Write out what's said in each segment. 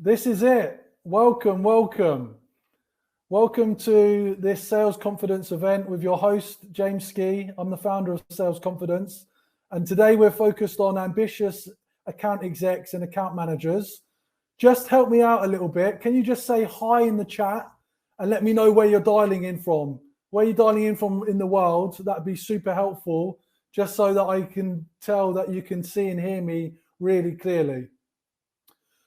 This is it. Welcome, welcome. Welcome to this Sales Confidence event with your host, James Ski. I'm the founder of Sales Confidence. And today we're focused on ambitious account execs and account managers. Just help me out a little bit. Can you just say hi in the chat and let me know where you're dialing in from? Where you're dialing in from in the world, that'd be super helpful, just so that I can tell that you can see and hear me really clearly.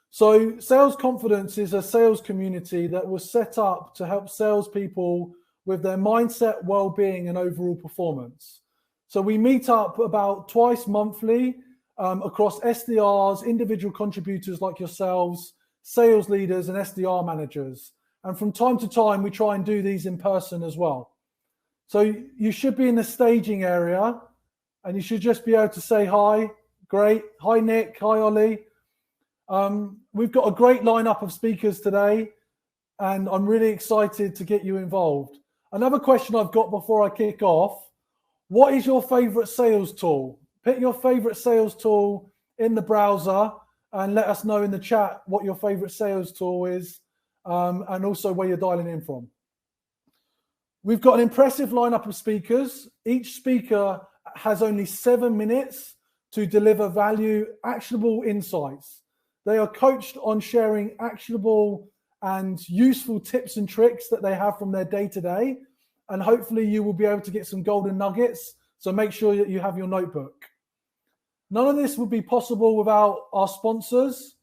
So Sales Confidence is a sales community that was set up to help salespeople with their mindset, well-being, and overall performance. So we meet up about twice monthly across SDRs, individual contributors like yourselves, sales leaders, and SDR managers. And from time to time, we try and do these in person as well. So you should be in the staging area, and you should just be able to say hi. Great. Hi, Nick. Hi, Ollie. We've got a great lineup of speakers today, and I'm really excited to get you involved. Another question I've got before I kick off: what is your favorite sales tool? Pick your favorite sales tool in the browser and let us know in the chat what your favorite sales tool is, and also where you're dialing in from. We've got an impressive lineup of speakers. Each speaker has only 7 minutes to deliver value, actionable insights. They are coached on sharing actionable and useful tips and tricks that they have from their day-to-day. And hopefully you will be able to get some golden nuggets. So make sure that you have your notebook. None of this would be possible without our sponsors.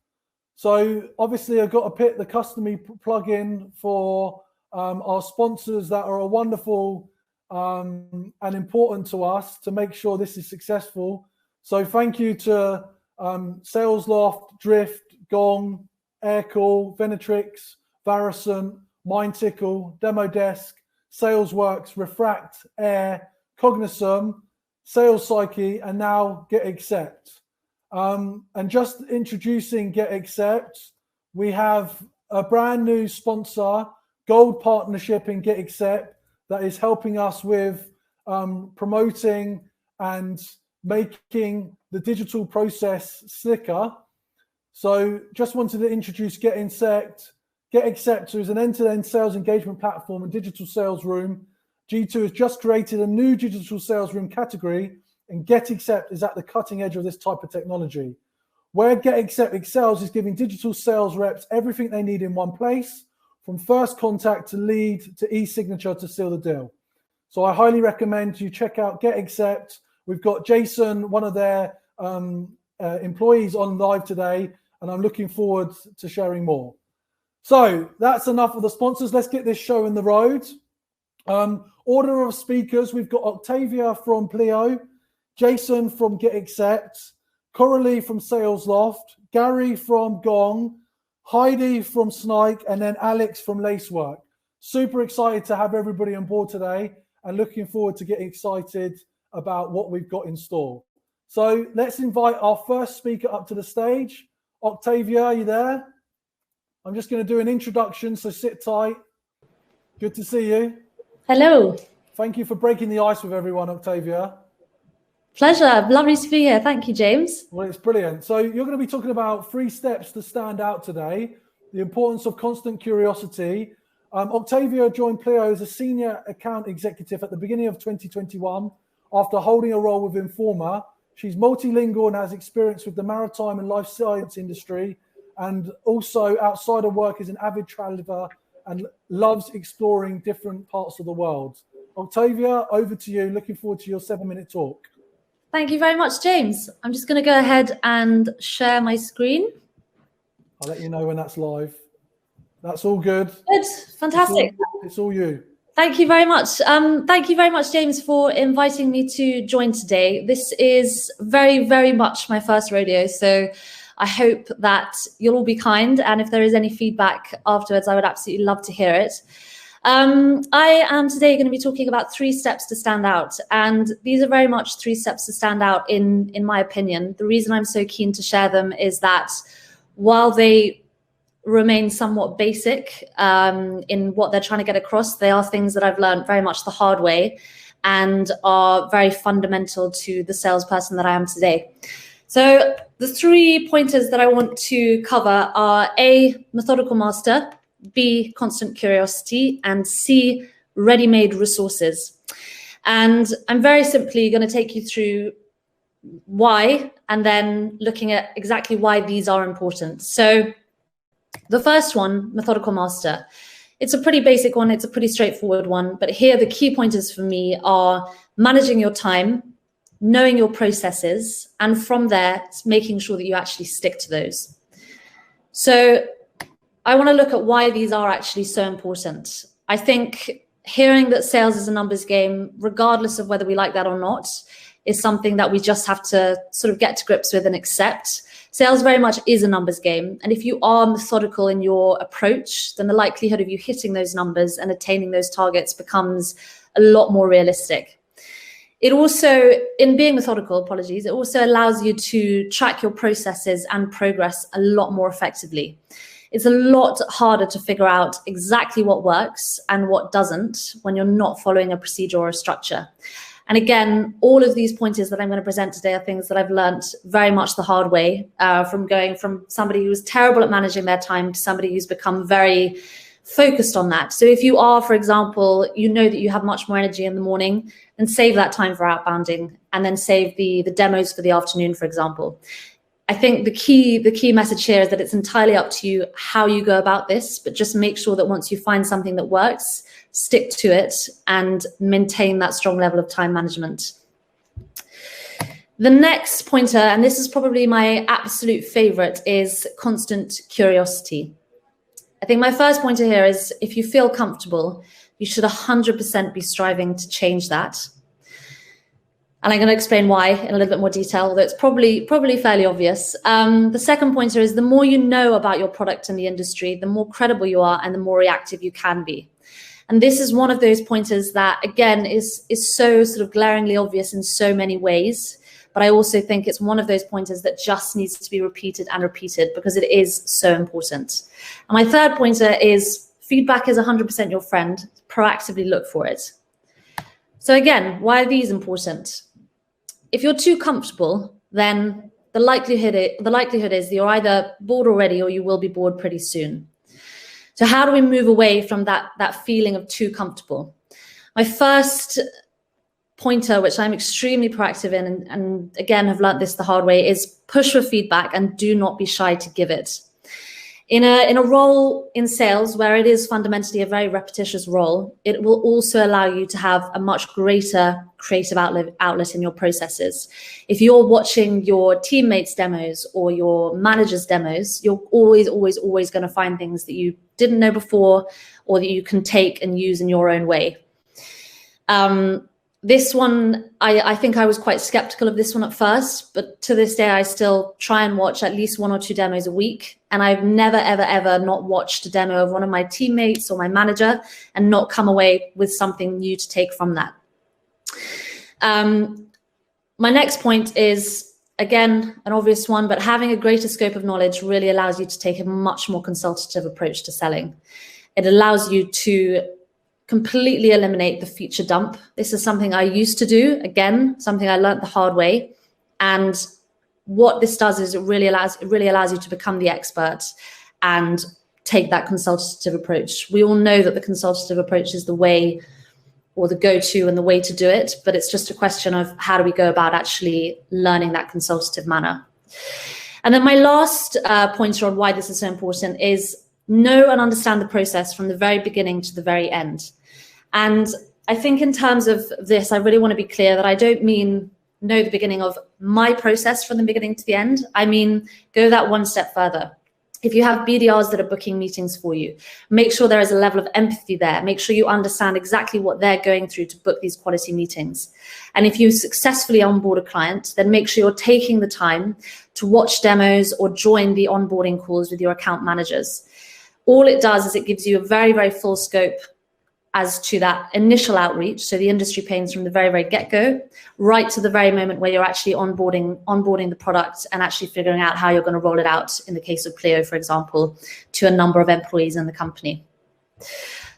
So obviously I've got to pick the customary plug-in for our sponsors that are wonderful and important to us to make sure this is successful. So thank you to SalesLoft, Drift, Gong, Aircall, Venetrix, Varison, MindTickle, Demodesk, SalesWorks, Refract, Air, Cognism, Sales Psyche, and now GetAccept. And just introducing GetAccept, we have a brand new sponsor, Gold Partnership in GetAccept, that is helping us with promoting and making the digital process slicker. So just wanted to introduce GetAccept. GetAccept is an end-to-end sales engagement platform and digital sales room. G2 has just created a new digital sales room category, and GetAccept is at the cutting edge of this type of technology. Where GetAccept excels is giving digital sales reps everything they need in one place, from first contact to lead to e-signature to seal the deal. So I highly recommend you check out GetAccept. We've got Jason, one of their employees, on live today, and I'm looking forward to sharing more. So that's enough of the sponsors. Let's get this show in the road. Order of speakers, we've got Octavia from Pleo, Jason from GetAccept, Coralie from SalesLoft, Gary from Gong, Heidi from Snike, and then Alex from Lacework. Super excited to have everybody on board today and looking forward to getting excited about what we've got in store. So let's invite our first speaker up to the stage. Octavia, are you there? I'm just going to do an introduction, so sit tight. Good to see you. Hello. Thank you for breaking the ice with everyone, Octavia. Pleasure. Lovely to be here. Thank you, James. Well, it's brilliant. So you're going to be talking about 3 steps to stand out today, the importance of constant curiosity. Octavia joined Pleo as a senior account executive at the beginning of 2021 after holding a role with Informa. She's multilingual and has experience with the maritime and life science industry, and also outside of work is an avid traveler and loves exploring different parts of the world. Octavia, over to you. Looking forward to your 7-minute talk. Thank you very much, James. I'm just going to go ahead and share my screen. I'll let you know when that's live. That's all good. Good. Fantastic. It's all you. Thank you very much. Thank you very much, James, for inviting me to join today. This is very, very much my first rodeo, so I hope that you'll all be kind. And if there is any feedback afterwards, I would absolutely love to hear it. I am today going to be talking about 3 steps to stand out. And these are very much 3 steps to stand out in my opinion. The reason I'm so keen to share them is that while they remain somewhat basic in what they're trying to get across, they are things that I've learned very much the hard way and are very fundamental to the salesperson that I am today. So the 3 pointers that I want to cover are A, methodical master, B, constant curiosity, and C, ready-made resources. And I'm very simply going to take you through why, and then looking at exactly why these are important. So the first one, methodical master. It's a pretty basic one. It's a pretty straightforward one. But here, the key pointers for me are managing your time, knowing your processes, and from there, making sure that you actually stick to those. So I want to look at why these are actually so important. I think hearing that sales is a numbers game, regardless of whether we like that or not, is something that we just have to sort of get to grips with and accept. Sales very much is a numbers game. And if you are methodical in your approach, then the likelihood of you hitting those numbers and attaining those targets becomes a lot more realistic. It also, in being methodical, it also allows you to track your processes and progress a lot more effectively. It's a lot harder to figure out exactly what works and what doesn't when you're not following a procedure or a structure. And again, all of these pointers that I'm going to present today are things that I've learned very much the hard way, from going from somebody who was terrible at managing their time to somebody who's become very focused on that. So if you are, for example, you know that you have much more energy in the morning, then save that time for outbounding and then save the demos for the afternoon, for example. I think the key message here is that it's entirely up to you how you go about this, but just make sure that once you find something that works, stick to it and maintain that strong level of time management. The next pointer, and this is probably my absolute favorite, is constant curiosity. I think my first pointer here is if you feel comfortable, you should 100% be striving to change that. And I'm going to explain why in a little bit more detail, although it's probably fairly obvious. The second pointer is the more you know about your product and the industry, the more credible you are and the more reactive you can be. And this is one of those pointers that, again, is so sort of glaringly obvious in so many ways. But I also think it's one of those pointers that just needs to be repeated and repeated because it is so important. And my third pointer is feedback is 100% your friend. Proactively look for it. So again, why are these important? If you're too comfortable, then the likelihood is you're either bored already or you will be bored pretty soon. So how do we move away from that feeling of too comfortable? My first pointer, which I'm extremely proactive in, and again have learned this the hard way, is push for feedback and do not be shy to give it. In a role in sales where it is fundamentally a very repetitious role, it will also allow you to have a much greater creative outlet in your processes. If you're watching your teammates' demos or your manager's demos, you're always going to find things that you didn't know before or that you can take and use in your own way. This one, I think I was quite skeptical of this one at first, but to this day, I still try and watch at least 1 or 2 demos a week. And I've never, ever not watched a demo of one of my teammates or my manager and not come away with something new to take from that. My next point is, again, an obvious one, but having a greater scope of knowledge really allows you to take a much more consultative approach to selling. It allows you to completely eliminate the feature dump. This is something I used to do, again, something I learned the hard way. And what this does is it really allows you to become the expert and take that consultative approach. We all know that the consultative approach is the way or the go-to and the way to do it, but it's just a question of how do we go about actually learning that consultative manner. And then my last pointer on why this is so important is know and understand the process from the very beginning to the very end. And I think in terms of this, I really want to be clear that I don't mean know the beginning of my process from the beginning to the end. I mean, go that one step further. If you have BDRs that are booking meetings for you, make sure there is a level of empathy there. Make sure you understand exactly what they're going through to book these quality meetings. And if you successfully onboard a client, then make sure you're taking the time to watch demos or join the onboarding calls with your account managers. All it does is it gives you a very, very full scope as to that initial outreach, so the industry pains from the very, very get-go, right to the very moment where you're actually onboarding the product and actually figuring out how you're going to roll it out, in the case of Clio, for example, to a number of employees in the company.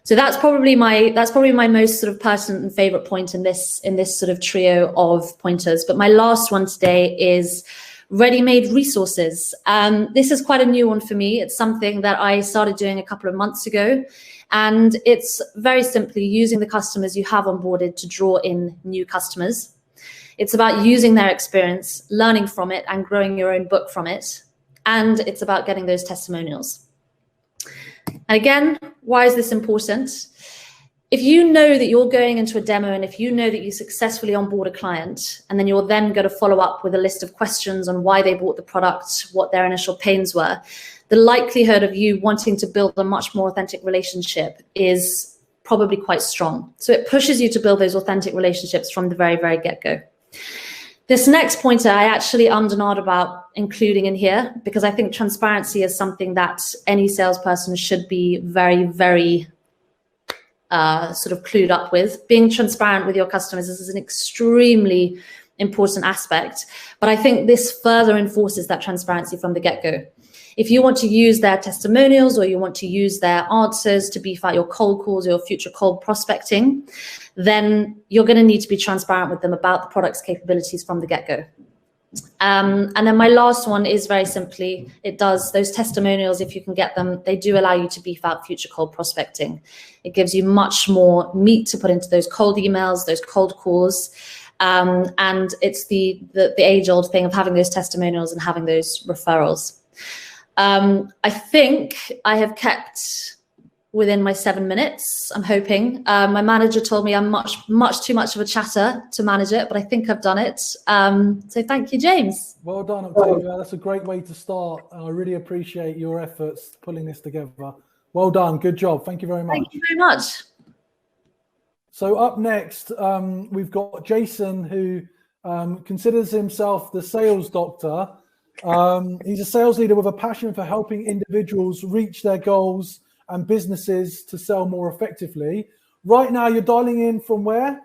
So that's probably my most sort of pertinent and favorite point in this sort of trio of pointers. But my last one today is ready-made resources. This is quite a new one for me. It's something that I started doing a couple of months ago. And it's very simply using the customers you have onboarded to draw in new customers. It's about using their experience, learning from it, and growing your own book from it. And it's about getting those testimonials. And again, why is this important? If you know that you're going into a demo and if you know that you successfully onboard a client, and then you're then going to follow up with a list of questions on why they bought the product, what their initial pains were, the likelihood of you wanting to build a much more authentic relationship is probably quite strong. So it pushes you to build those authentic relationships from the very, very get-go. This next pointer, I actually nod about including in here because I think transparency is something that any salesperson should be very, very sort of clued up with. Being transparent with your customers is an extremely important aspect, but I think this further enforces that transparency from the get-go. If you want to use their testimonials or you want to use their answers to beef out your cold calls or your future cold prospecting, then you're going to need to be transparent with them about the product's capabilities from the get-go. And then my last one is very simply, those testimonials, if you can get them, they do allow you to beef out future cold prospecting. It gives you much more meat to put into those cold emails, those cold calls. And it's the age-old thing of having those testimonials and having those referrals. I think I have kept within my 7 minutes, I'm hoping. My manager told me I'm much too much of a chatter to manage it, but I think I've done it. So thank you, James. Well done, Octavia. That's a great way to start. I really appreciate your efforts pulling this together. Well done. Good job. Thank you very much. Thank you very much. So up next, we've got Jason, who considers himself the sales doctor. He's a sales leader with a passion for helping individuals reach their goals and businesses to sell more effectively. Right now, you're dialing in from where?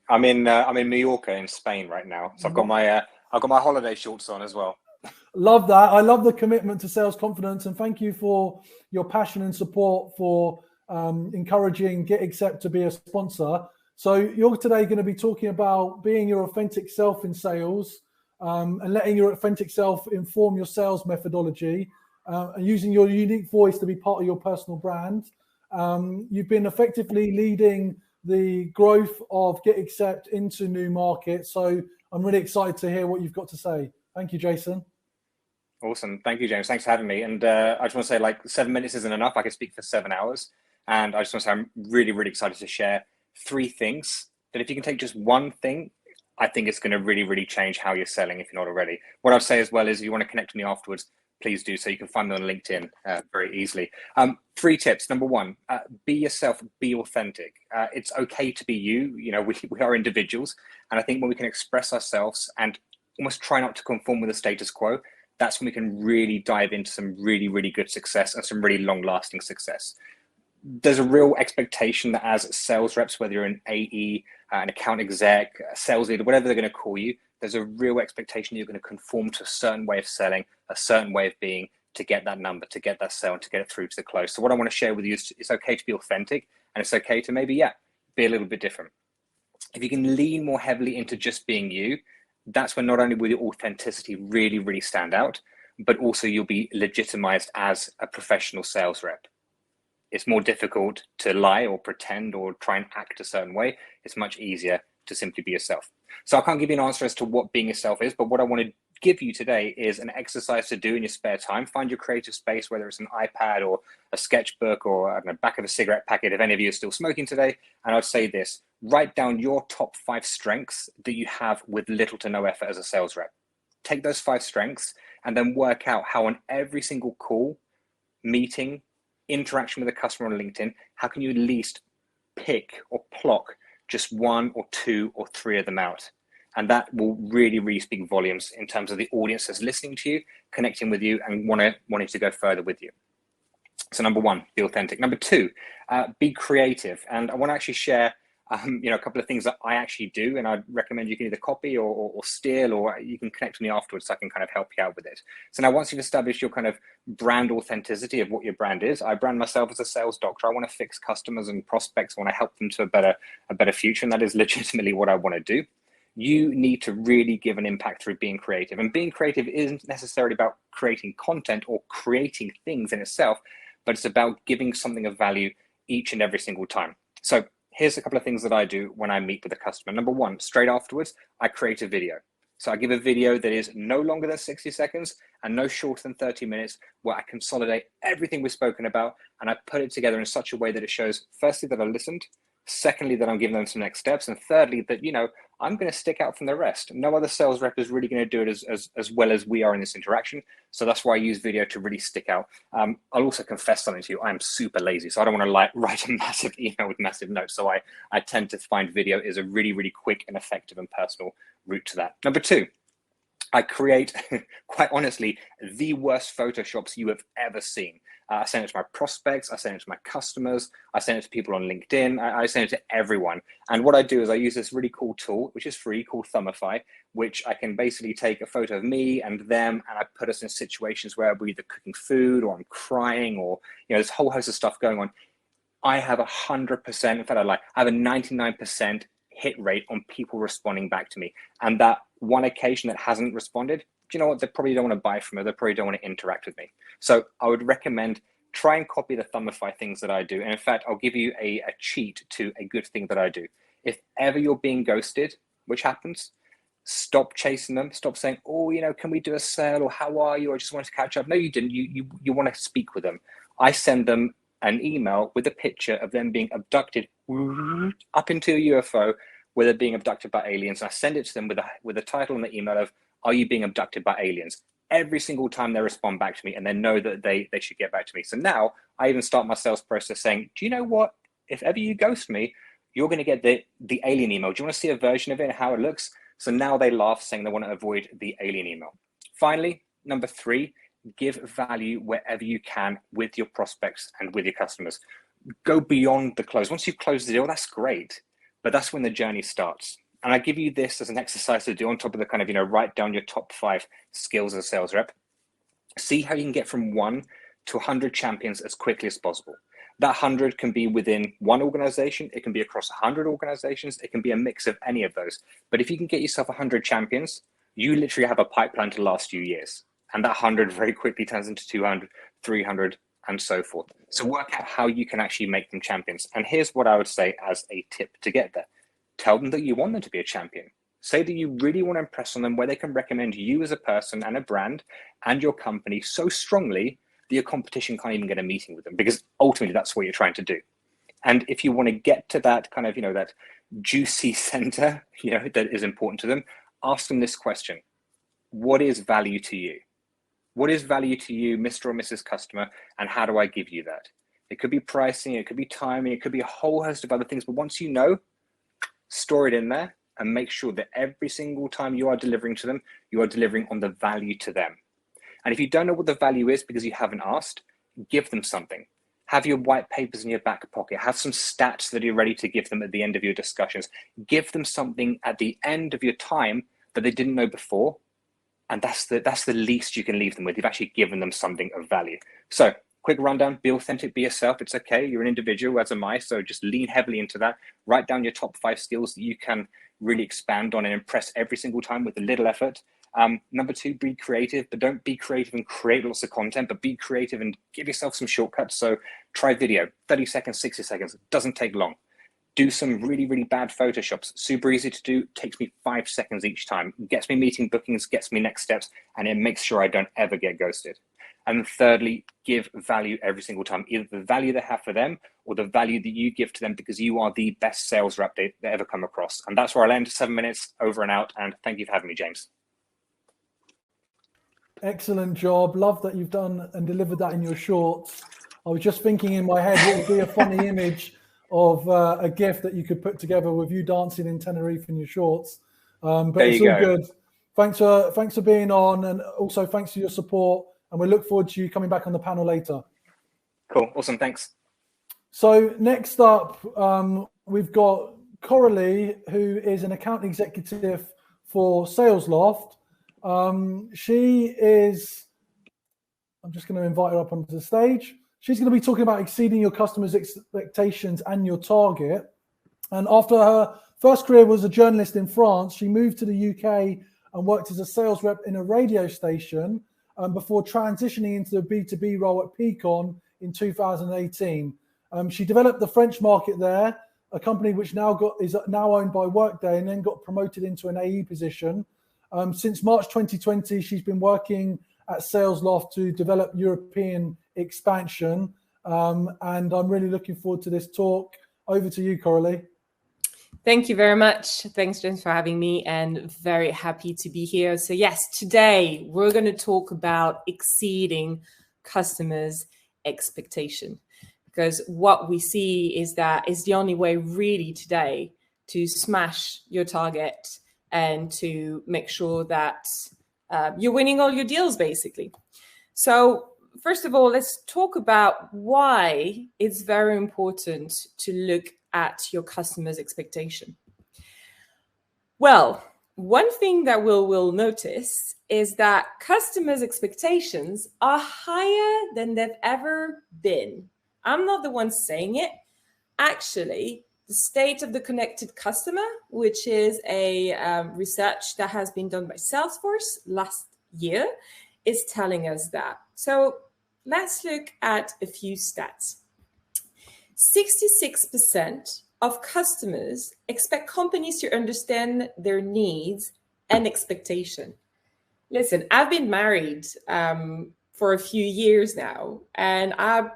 I'm in Mallorca in Spain right now. So I've got my holiday shorts on as well. Love that. I love the commitment to sales confidence, and thank you for your passion and support for encouraging GetAccept to be a sponsor. So you're today going to be talking about being your authentic self in sales, and letting your authentic self inform your sales methodology, and using your unique voice to be part of your personal brand. You've been effectively leading the growth of GetAccept into new markets. So I'm really excited to hear what you've got to say. Thank you, Jason. Awesome. Thank you, James. Thanks for having me. And I just want to say, 7 minutes isn't enough. I could speak for 7 hours. And I just want to say I'm really, really excited to share 3 things that if you can take just one thing, I think it's going to really, really change how you're selling if you're not already. What I'd say as well is if you want to connect with me afterwards, please do so. You can find me on LinkedIn very easily. 3 tips. Number 1, be yourself, be authentic. It's okay to be you. You know, we are individuals. And I think when we can express ourselves and almost try not to conform with the status quo, that's when we can really dive into some really, really good success and some really long-lasting success. There's a real expectation that as sales reps, whether you're an AE, an account exec, a sales leader, whatever they're going to call you, there's a real expectation you're going to conform to a certain way of selling, a certain way of being to get that number, to get that sale, and to get it through to the close. So what I want to share with you is it's okay to be authentic, and it's okay to maybe, be a little bit different. If you can lean more heavily into just being you, that's when not only will your authenticity really, really stand out, but also you'll be legitimized as a professional sales rep. It's more difficult to lie or pretend or try and act a certain way. It's much easier to simply be yourself. So I can't give you an answer as to what being yourself is, but what I want to give you today is an exercise to do in your spare time. Find your creative space, whether it's an iPad or a sketchbook or I don't know, back of a cigarette packet, if any of you are still smoking today. And I'd say this, write down your top 5 strengths that you have with little to no effort as a sales rep. Take those 5 strengths and then work out how on every single call, meeting, interaction with a customer on LinkedIn, how can you at least pick or pluck just 1 or 2 or 3 of them out? And that will really, really speak volumes in terms of the audience that's listening to you, connecting with you, and wanting to go further with you. So number 1, be authentic. Number 2, be creative. And I want to actually share a couple of things that I actually do, and I'd recommend you can either copy or steal, or you can connect with me afterwards so I can kind of help you out with it. So now once you've established your kind of brand authenticity of what your brand is, I brand myself as a sales doctor. I want to fix customers and prospects. I want to help them to a better future, and that is legitimately what I want to do. You need to really give an impact through being creative. And being creative isn't necessarily about creating content or creating things in itself, but it's about giving something of value each and every single time. So here's a couple of things that I do when I meet with a customer. Number one, straight afterwards, I create a video. So I give a video that is no longer than 60 seconds and no shorter than 30 minutes, where I consolidate everything we've spoken about, and I put it together in such a way that it shows, firstly, that I listened, secondly, that I'm giving them some next steps, and thirdly, that, I'm going to stick out from the rest. No other sales rep is really going to do it as well as we are in this interaction. So that's why I use video to really stick out. I'll also confess something to you. I'm super lazy, so I don't want to write a massive email with massive notes. So I tend to find video is a really, really quick and effective and personal route to that. Number two, I create, quite honestly, the worst Photoshops you have ever seen. I send it to my prospects, I send it to my customers, I send it to people on LinkedIn, I send it to everyone. And what I do is I use this really cool tool, which is free, called Thumbify, which I can basically take a photo of me and them, and I put us in situations where we're either cooking food or I'm crying, or there's a whole host of stuff going on. I have 100%, in fact, I have a 99% hit rate on people responding back to me. And that one occasion that hasn't responded, do you know what? They probably don't want to buy from me. They probably don't want to interact with me. So I would recommend try and copy the Thumbify things that I do. And in fact, I'll give you a cheat to a good thing that I do. If ever you're being ghosted, which happens, stop chasing them. Stop saying, oh, can we do a sale, or how are you? I just wanted to catch up. No, you didn't. You want to speak with them. I send them an email with a picture of them being abducted up into a UFO, where they're being abducted by aliens. And I send it to them with a title in the email of, are you being abducted by aliens? Every single time they respond back to me, and they know that they should get back to me. So now I even start my sales process saying, do you know what? If ever you ghost me, you're going to get the alien email. Do you want to see a version of it and how it looks? So now they laugh, saying they want to avoid the alien email. Finally, number three, give value wherever you can with your prospects and with your customers. Go beyond the close. Once you've closed the deal, that's great, but that's when the journey starts. And I give you this as an exercise to do on top of the kind of, write down your top 5 skills as a sales rep. See how you can get from 1 to 100 champions as quickly as possible. That 100 can be within one organization. It can be across 100 organizations. It can be a mix of any of those. But if you can get yourself 100 champions, you literally have a pipeline to last you years. And that 100 very quickly turns into 200, 300, and so forth. So work out how you can actually make them champions. And here's what I would say as a tip to get there. Tell them that you want them to be a champion. Say that you really want to impress on them, where they can recommend you as a person and a brand and your company so strongly that your competition can't even get a meeting with them, because ultimately that's what you're trying to do. And if you want to get to that kind of, that juicy center, that is important to them, ask them this question. What is value to you? What is value to you, Mr. or Mrs. Customer, and how do I give you that? It could be pricing, it could be timing, it could be a whole host of other things, but once you know, store it in there and make sure that every single time you are delivering to them, you are delivering on the value to them. And if you don't know what the value is because you haven't asked, give them something. Have your white papers in your back pocket. Have some stats that you're ready to give them at the end of your discussions. Give them something at the end of your time that they didn't know before. And that's the least you can leave them with. You've actually given them something of value. So quick rundown, be authentic, be yourself. It's okay. You're an individual, as am I. So just lean heavily into that. Write down your top 5 skills that you can really expand on and impress every single time with a little effort. Number 2, be creative, but don't be creative and create lots of content, but be creative and give yourself some shortcuts. So try video, 30 seconds, 60 seconds. It doesn't take long. Do some really, really bad Photoshops. Super easy to do. Takes me 5 seconds each time. Gets me meeting bookings, gets me next steps, and it makes sure I don't ever get ghosted. And thirdly, give value every single time, either the value they have for them or the value that you give to them, because you are the best sales rep they ever come across. And that's where I'll end. 7 minutes, over and out. And thank you for having me, James. Excellent job. Love that you've done and delivered that in your shorts. I was just thinking in my head, what would be a funny image of a GIF that you could put together with you dancing in Tenerife in your shorts. But it's all good. Thanks for being on, and also thanks for your support. And we look forward to you coming back on the panel later. Cool. Awesome. Thanks. So next up, we've got Coralie, who is an account executive for SalesLoft. She is, I'm just going to invite her up onto the stage. She's going to be talking about exceeding your customers' expectations and your target. And after her first career was a journalist in France. She moved to the UK and worked as a sales rep in a radio station before transitioning into the B2B role at Peakon in 2018. She developed the French market there, a company which is now owned by Workday, and then got promoted into an AE position. Since March 2020, she's been working at SalesLoft to develop European expansion. And I'm really looking forward to this talk. Over to you, Coralie. Thank you very much. Thanks, James, for having me, and very happy to be here. So yes, today we're going to talk about exceeding customers' expectation, because what we see is that it's the only way really today to smash your target and to make sure that you're winning all your deals, basically. So first of all, let's talk about why it's very important to look at your customer's expectation. Well, one thing that we'll notice is that customers' expectations are higher than they've ever been. I'm not the one saying it. Actually, the State of the Connected Customer, which is a research that has been done by Salesforce last year, is telling us that. So let's look at a few stats. 66% of customers expect companies to understand their needs and expectation. Listen, I've been married for a few years now, and I,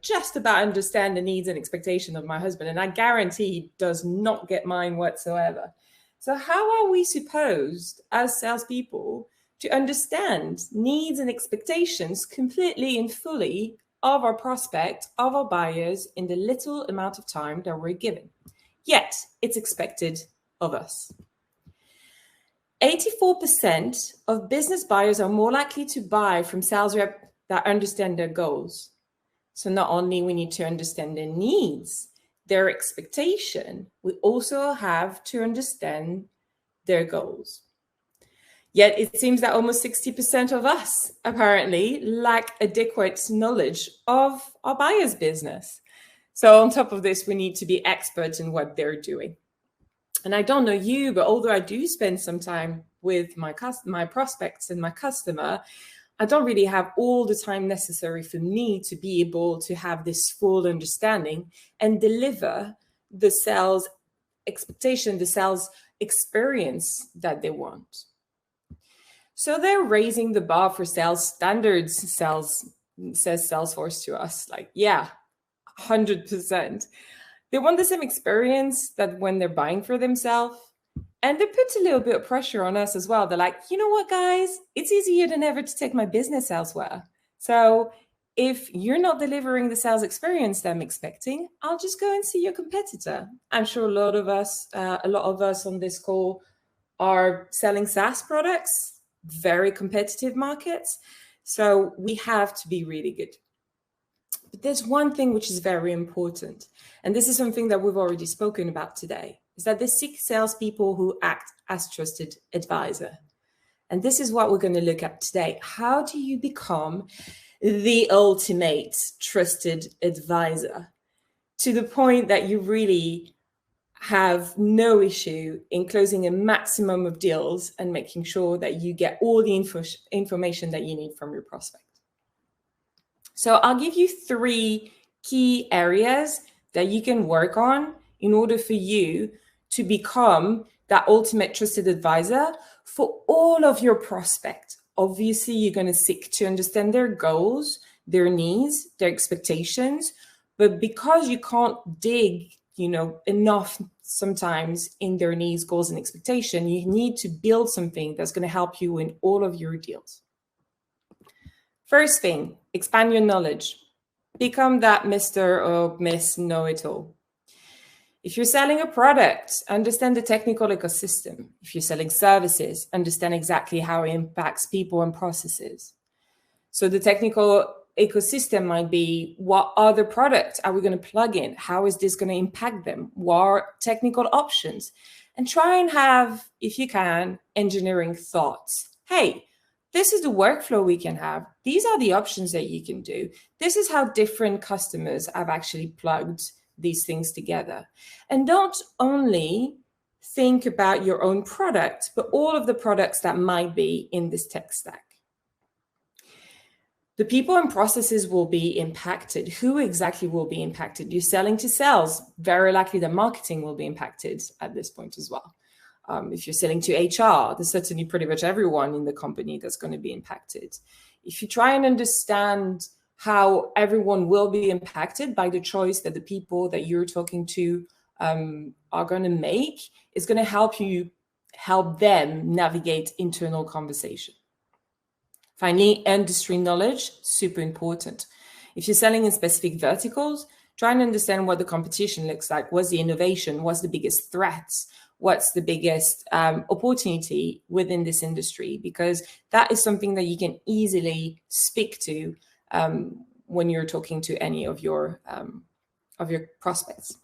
just about understand the needs and expectation of my husband, and I guarantee he does not get mine whatsoever. So how are we supposed, as salespeople, to understand needs and expectations completely and fully of our prospect, of our buyers, in the little amount of time that we're given? Yet, it's expected of us. 84% of business buyers are more likely to buy from sales reps that understand their goals. So not only we need to understand their needs, their expectation, we also have to understand their goals. Yet it seems that almost 60% of us apparently lack adequate knowledge of our buyer's business. So on top of this, we need to be experts in what they're doing. And I don't know you, but although I do spend some time with my prospects and my customer, I don't really have all the time necessary for me to be able to have this full understanding and deliver the sales expectation, the sales experience that they want. So they're raising the bar for sales standards, says Salesforce to us, like, yeah, 100%. They want the same experience that when they're buying for themselves. And they put a little bit of pressure on us as well. They're like, you know what, guys, it's easier than ever to take my business elsewhere. So if you're not delivering the sales experience that I'm expecting, I'll just go and see your competitor. I'm sure a lot of us on this call are selling SaaS products, very competitive markets. So we have to be really good. But there's one thing which is very important, and this is something that we've already spoken about today, is that they seek salespeople who act as trusted advisor. And this is what we're going to look at today. How do you become the ultimate trusted advisor to the point that you really have no issue in closing a maximum of deals and making sure that you get all the information that you need from your prospect? So I'll give you 3 key areas that you can work on in order for you to become that ultimate trusted advisor for all of your prospects. Obviously, you're going to seek to understand their goals, their needs, their expectations, but because you can't dig, enough sometimes in their needs, goals, and expectation, you need to build something that's going to help you in all of your deals. First thing, expand your knowledge. Become that Mr. or Miss Know-it-all. If you're selling a product, understand the technical ecosystem. If you're selling services, understand exactly how it impacts people and processes. So the technical ecosystem might be, what other products are we going to plug in? How is this going to impact them? What are technical options? And try and have, if you can, engineering thoughts. Hey, this is the workflow we can have. These are the options that you can do. This is how different customers have actually plugged these things together. And don't only think about your own product, but all of the products that might be in this tech stack. The people and processes will be impacted. Who exactly will be impacted? You're selling to sales. Very likely the marketing will be impacted at this point as well. If you're selling to HR, there's certainly pretty much everyone in the company that's going to be impacted. If you try and understand how everyone will be impacted by the choice that the people that you're talking to are going to make, it's going to help them navigate internal conversation. Finally, industry knowledge, super important. If you're selling in specific verticals, try and understand what the competition looks like. What's the innovation? What's the biggest threats? What's the biggest opportunity within this industry? Because that is something that you can easily speak to when you're talking to any of your prospects.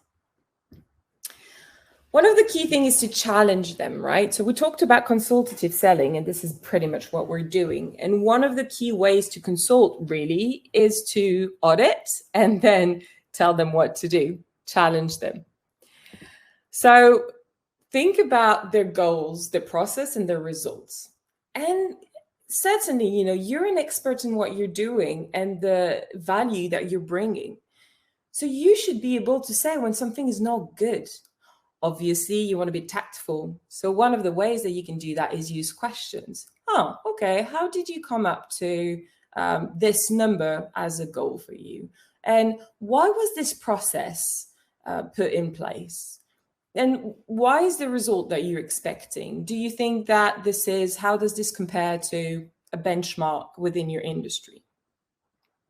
One of the key things is to challenge them, right? So we talked about consultative selling, and this is pretty much what we're doing. And one of the key ways to consult really is to audit and then tell them what to do, challenge them. So think about their goals, their process, and their results. And certainly, you're an expert in what you're doing and the value that you're bringing. So you should be able to say when something is not good. Obviously, you want to be tactful. So one of the ways that you can do that is use questions. Oh, okay. How did you come up to this number as a goal for you? And why was this process put in place? And why is the result that you're expecting? Do you think that how does this compare to a benchmark within your industry?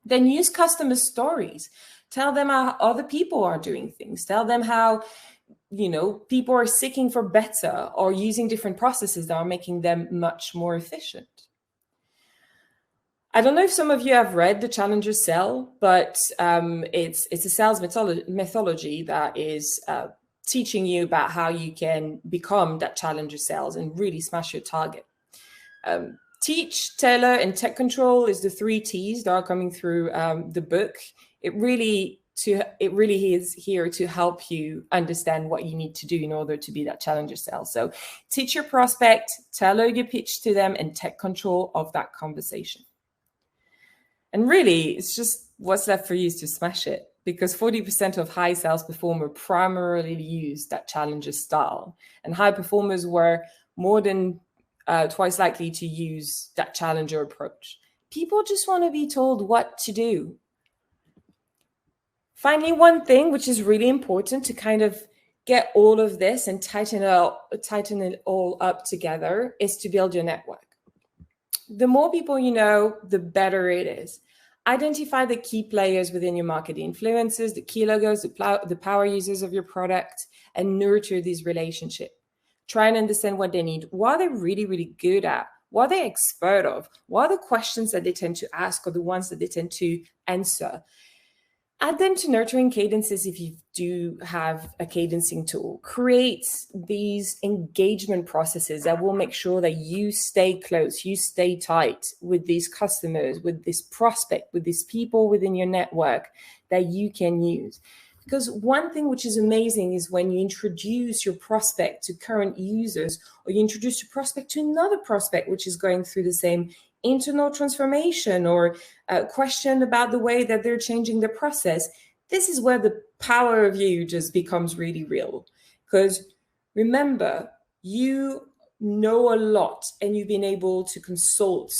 Then use customer stories. Tell them how other people are doing things. Tell them how people are seeking for better or using different processes that are making them much more efficient. I don't know if some of you have read The Challenger Sell, but it's a sales methodology that is teaching you about how you can become that challenger sales and really smash your target. Teach, tailor, and tech control is the 3 T's that are coming through the book. It really is here to help you understand what you need to do in order to be that challenger sale. So teach your prospect, tailor your pitch to them, and take control of that conversation. And really, it's just what's left for you is to smash it, because 40% of high sales performers primarily use that challenger style. And high performers were more than twice likely to use that challenger approach. People just want to be told what to do. Finally, one thing which is really important to kind of get all of this and tighten it all up together is to build your network. The more people you know, the better it is. Identify the key players within your market, the influencers, the key logos, the power users of your product, and nurture these relationships. Try and understand what they need. What are they really, really good at? What are they expert of? What are the questions that they tend to ask or the ones that they tend to answer? Add them to nurturing cadences if you do have a cadencing tool. Create these engagement processes that will make sure that you stay close, you stay tight with these customers, with this prospect, with these people within your network that you can use. Because one thing which is amazing is when you introduce your prospect to current users, or you introduce your prospect to another prospect which is going through the same internal transformation or a question about the way that they're changing their process. This is where the power of you just becomes really real. Because remember, you know a lot and you've been able to consult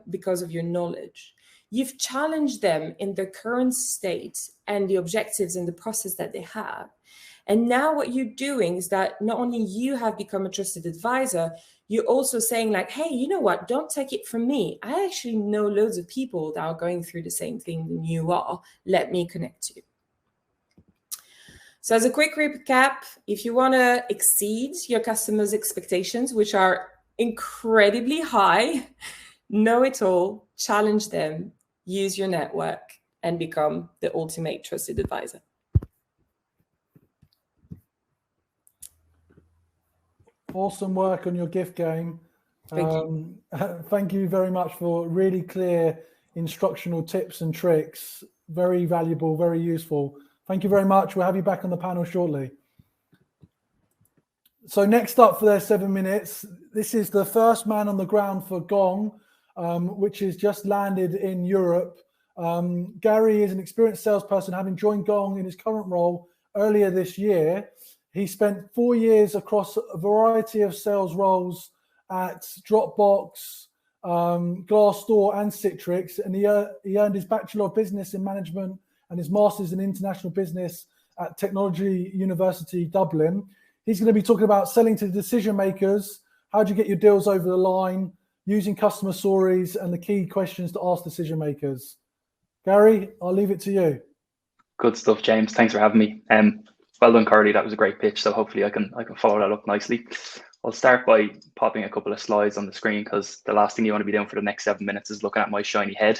because of your knowledge. You've challenged them in their current state and the objectives and the process that they have. And now what you're doing is that not only you have become a trusted advisor, you're also saying like, hey, you know what? Don't take it from me. I actually know loads of people that are going through the same thing than you are. Let me connect you. So as a quick recap, if you want to exceed your customers' expectations, which are incredibly high, know it all, challenge them, use your network, and become the ultimate trusted advisor. Awesome work on your gift game. Thank you. Thank you very much for really clear instructional tips and tricks. Very valuable, very useful. Thank you very much. We'll have you back on the panel shortly. So next up for their 7 minutes, this is the first man on the ground for Gong, which has just landed in Europe. Gary is an experienced salesperson, having joined Gong in his current role earlier this year. He spent 4 years across a variety of sales roles at Dropbox, Glassdoor and Citrix, and he earned his Bachelor of Business in Management and his Master's in International Business at Technology University Dublin. He's going to be talking about selling to decision makers, how do you get your deals over the line, using customer stories, and the key questions to ask decision makers. Gary, I'll leave it to you. Good stuff, James. Thanks for having me. Well done, Carly. That was a great pitch. So hopefully I can follow that up nicely. I'll start by popping a couple of slides on the screen, because the last thing you want to be doing for the next 7 minutes is looking at my shiny head.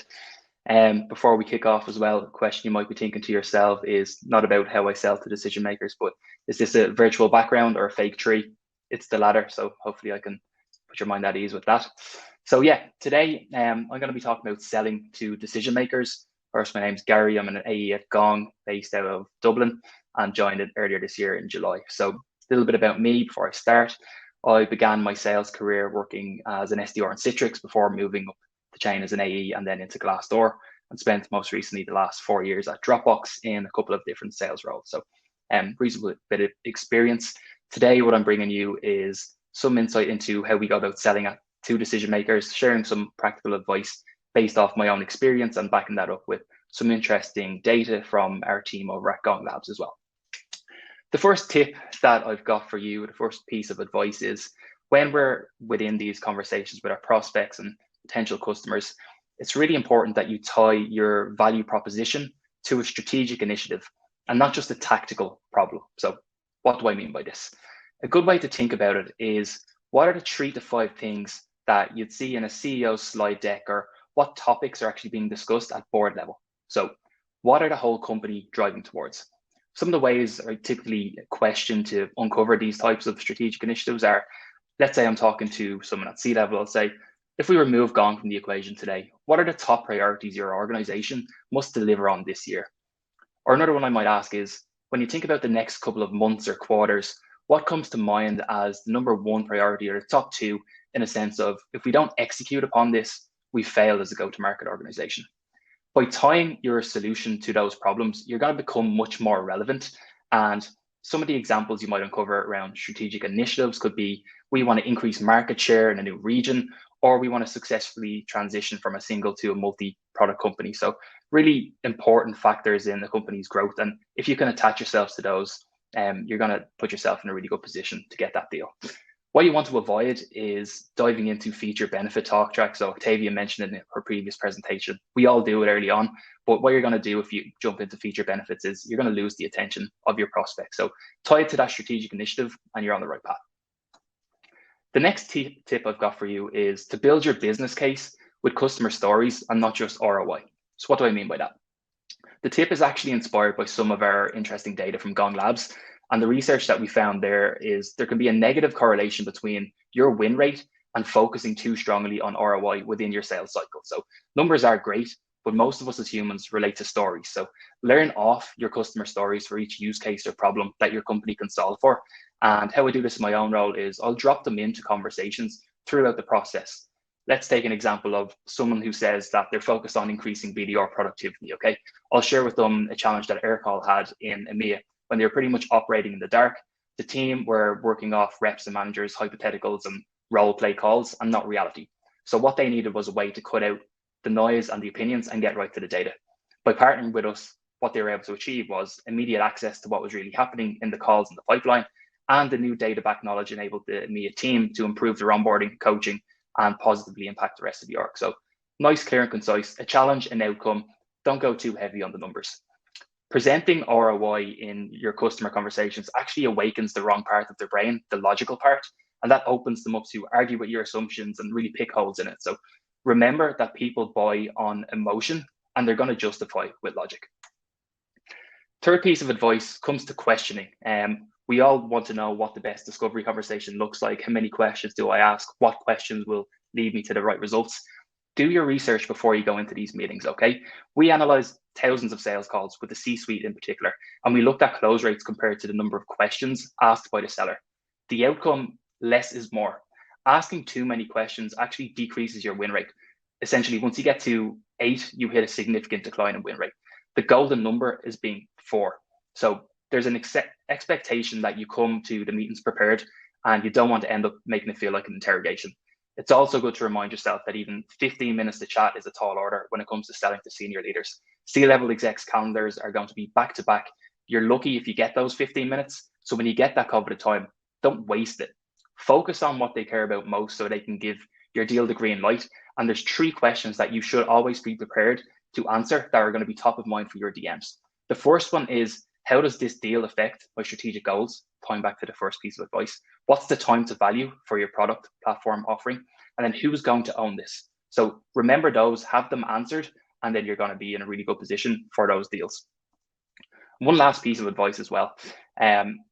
Before we kick off as well, a question you might be thinking to yourself is not about how I sell to decision makers, but is this a virtual background or a fake tree? It's the latter. So hopefully I can put your mind at ease with that. So yeah, today I'm going to be talking about selling to decision makers. First, my name's Gary. I'm an AE at Gong, based out of Dublin, and joined it earlier this year in July. So a little bit about me before I start. I began my sales career working as an SDR in Citrix before moving up the chain as an AE and then into Glassdoor, and spent most recently the last 4 years at Dropbox in a couple of different sales roles. So reasonable bit of experience. Today, what I'm bringing you is some insight into how we go about selling to decision makers, sharing some practical advice based off my own experience and backing that up with some interesting data from our team over at Gong Labs as well. The first tip that I've got for you, the first piece of advice, is when we're within these conversations with our prospects and potential customers, it's really important that you tie your value proposition to a strategic initiative and not just a tactical problem. So what do I mean by this? A good way to think about it is, what are the 3 to 5 things that you'd see in a CEO's slide deck, or what topics are actually being discussed at board level? So what are the whole company driving towards? Some of the ways I typically question to uncover these types of strategic initiatives are, let's say I'm talking to someone at C-level, I'll say, if we remove Gong from the equation today, what are the top priorities your organization must deliver on this year? Or another one I might ask is, when you think about the next couple of months or quarters, what comes to mind as the number 1 priority, or the top 2, in a sense of, if we don't execute upon this, we fail as a go-to-market organization? By tying your solution to those problems, you're going to become much more relevant. And some of the examples you might uncover around strategic initiatives could be, we want to increase market share in a new region, or we want to successfully transition from a single to a multi-product company. So really important factors in the company's growth. And if you can attach yourselves to those, you're going to put yourself in a really good position to get that deal. What you want to avoid is diving into feature benefit talk track. So Octavia mentioned it in her previous presentation. We all do it early on, but what you're going to do if you jump into feature benefits is you're going to lose the attention of your prospect. So tie it to that strategic initiative and you're on the right path. The next tip I've got for you is to build your business case with customer stories and not just ROI. So what do I mean by that? The tip is actually inspired by some of our interesting data from Gong Labs. And the research that we found there is there can be a negative correlation between your win rate and focusing too strongly on ROI within your sales cycle. So numbers are great, but most of us as humans relate to stories. So learn off your customer stories for each use case or problem that your company can solve for. And how I do this in my own role is I'll drop them into conversations throughout the process. Let's take an example of someone who says that they're focused on increasing BDR productivity, okay? I'll share with them a challenge that Aircall had in EMEA when they were pretty much operating in the dark. The team were working off reps and managers, hypotheticals and role play calls and not reality. So what they needed was a way to cut out the noise and the opinions and get right to the data. By partnering with us, what they were able to achieve was immediate access to what was really happening in the calls in the pipeline, and the new data back knowledge enabled the EMEA team to improve their onboarding, coaching, and positively impact the rest of the org. So nice, clear and concise, a challenge, an outcome. Don't go too heavy on the numbers. Presenting ROI in your customer conversations actually awakens the wrong part of their brain, the logical part, and that opens them up to argue with your assumptions and really pick holes in it. So remember that people buy on emotion and they're going to justify with logic. Third piece of advice comes to questioning. We all want to know what the best discovery conversation looks like. How many questions do I ask? What questions will lead me to the right results? Do your research before you go into these meetings, okay? We analyzed thousands of sales calls with the C-suite in particular, and we looked at close rates compared to the number of questions asked by the seller. The outcome, less is more. Asking too many questions actually decreases your win rate. Essentially, once you get to 8, you hit a significant decline in win rate. The golden number is being 4. So there's an expectation that you come to the meetings prepared, and you don't want to end up making it feel like an interrogation. It's also good to remind yourself that even 15 minutes to chat is a tall order when it comes to selling to senior leaders. C-level execs' calendars are going to be back to back. You're lucky if you get those 15 minutes. So when you get that coveted time, don't waste it. Focus on what they care about most so they can give your deal the green light. And there's 3 questions that you should always be prepared to answer that are going to be top of mind for your DMs. The first one is, how does this deal affect my strategic goals? Tying back to the first piece of advice. What's the time to value for your product, platform, offering? And then who's going to own this? So remember those, have them answered, and then you're going to be in a really good position for those deals. One last piece of advice as well.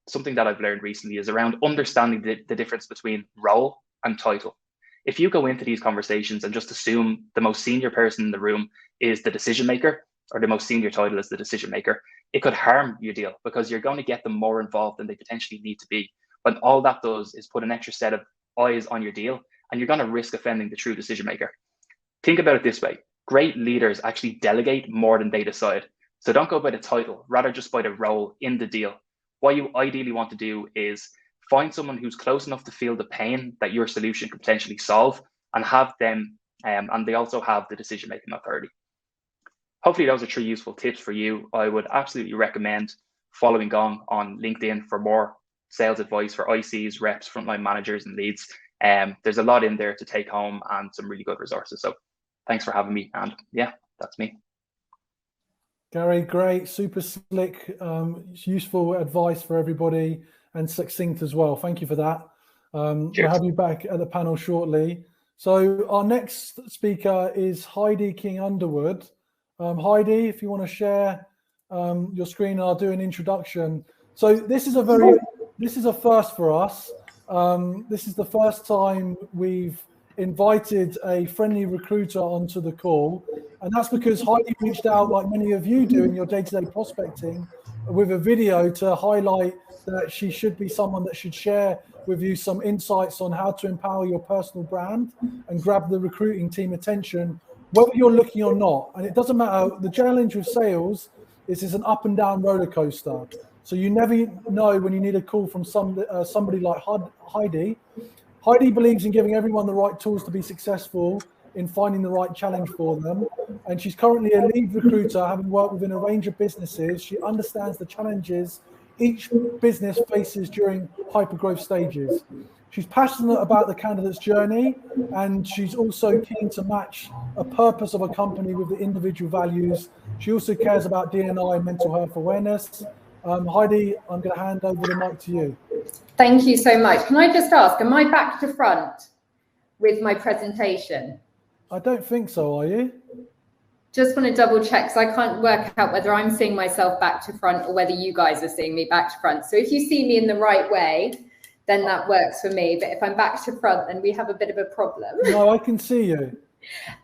Something that I've learned recently is around understanding the difference between role and title. If you go into these conversations and just assume the most senior person in the room is the decision maker, or the most senior title is the decision maker, it could harm your deal because you're going to get them more involved than they potentially need to be. But all that does is put an extra set of eyes on your deal, and you're going to risk offending the true decision maker. Think about it this way. Great leaders actually delegate more than they decide. So don't go by the title, rather just by the role in the deal. What you ideally want to do is find someone who's close enough to feel the pain that your solution could potentially solve, and have them, and they also have the decision-making authority. Hopefully those are 3 useful tips for you. I would absolutely recommend following on LinkedIn for more sales advice for ICs, reps, frontline managers, and leads. There's a lot in there to take home and some really good resources. So thanks for having me. And yeah, that's me. Gary, great, super slick, useful advice for everybody, and succinct as well. Thank you for that. We'll have you back at the panel shortly. So our next speaker is Heidi King Underwood. Heidi, if you want to share your screen, I'll do an introduction. So this is a first for us. This is the first time we've invited a friendly recruiter onto the call, and that's because Heidi reached out, like many of you do in your day-to-day prospecting, with a video to highlight that she should be someone that should share with you some insights on how to empower your personal brand and grab the recruiting team attention, whether you're looking or not. And it doesn't matter. The challenge with sales is it's an up and down roller coaster. So you never know when you need a call from somebody like Heidi. Heidi believes in giving everyone the right tools to be successful in finding the right challenge for them. And she's currently a lead recruiter, having worked within a range of businesses. She understands the challenges each business faces during hypergrowth stages. She's passionate about the candidate's journey, and she's also keen to match a purpose of a company with the individual values. She also cares about D&I and mental health awareness. Heidi, I'm going to hand over the mic to you. Thank you so much. Can I just ask, am I back to front with my presentation? I don't think so, are you? Just want to double check, because I can't work out whether I'm seeing myself back to front or whether you guys are seeing me back to front. So if you see me in the right way, then that works for me. But if I'm back to front, then we have a bit of a problem. No, I can see you.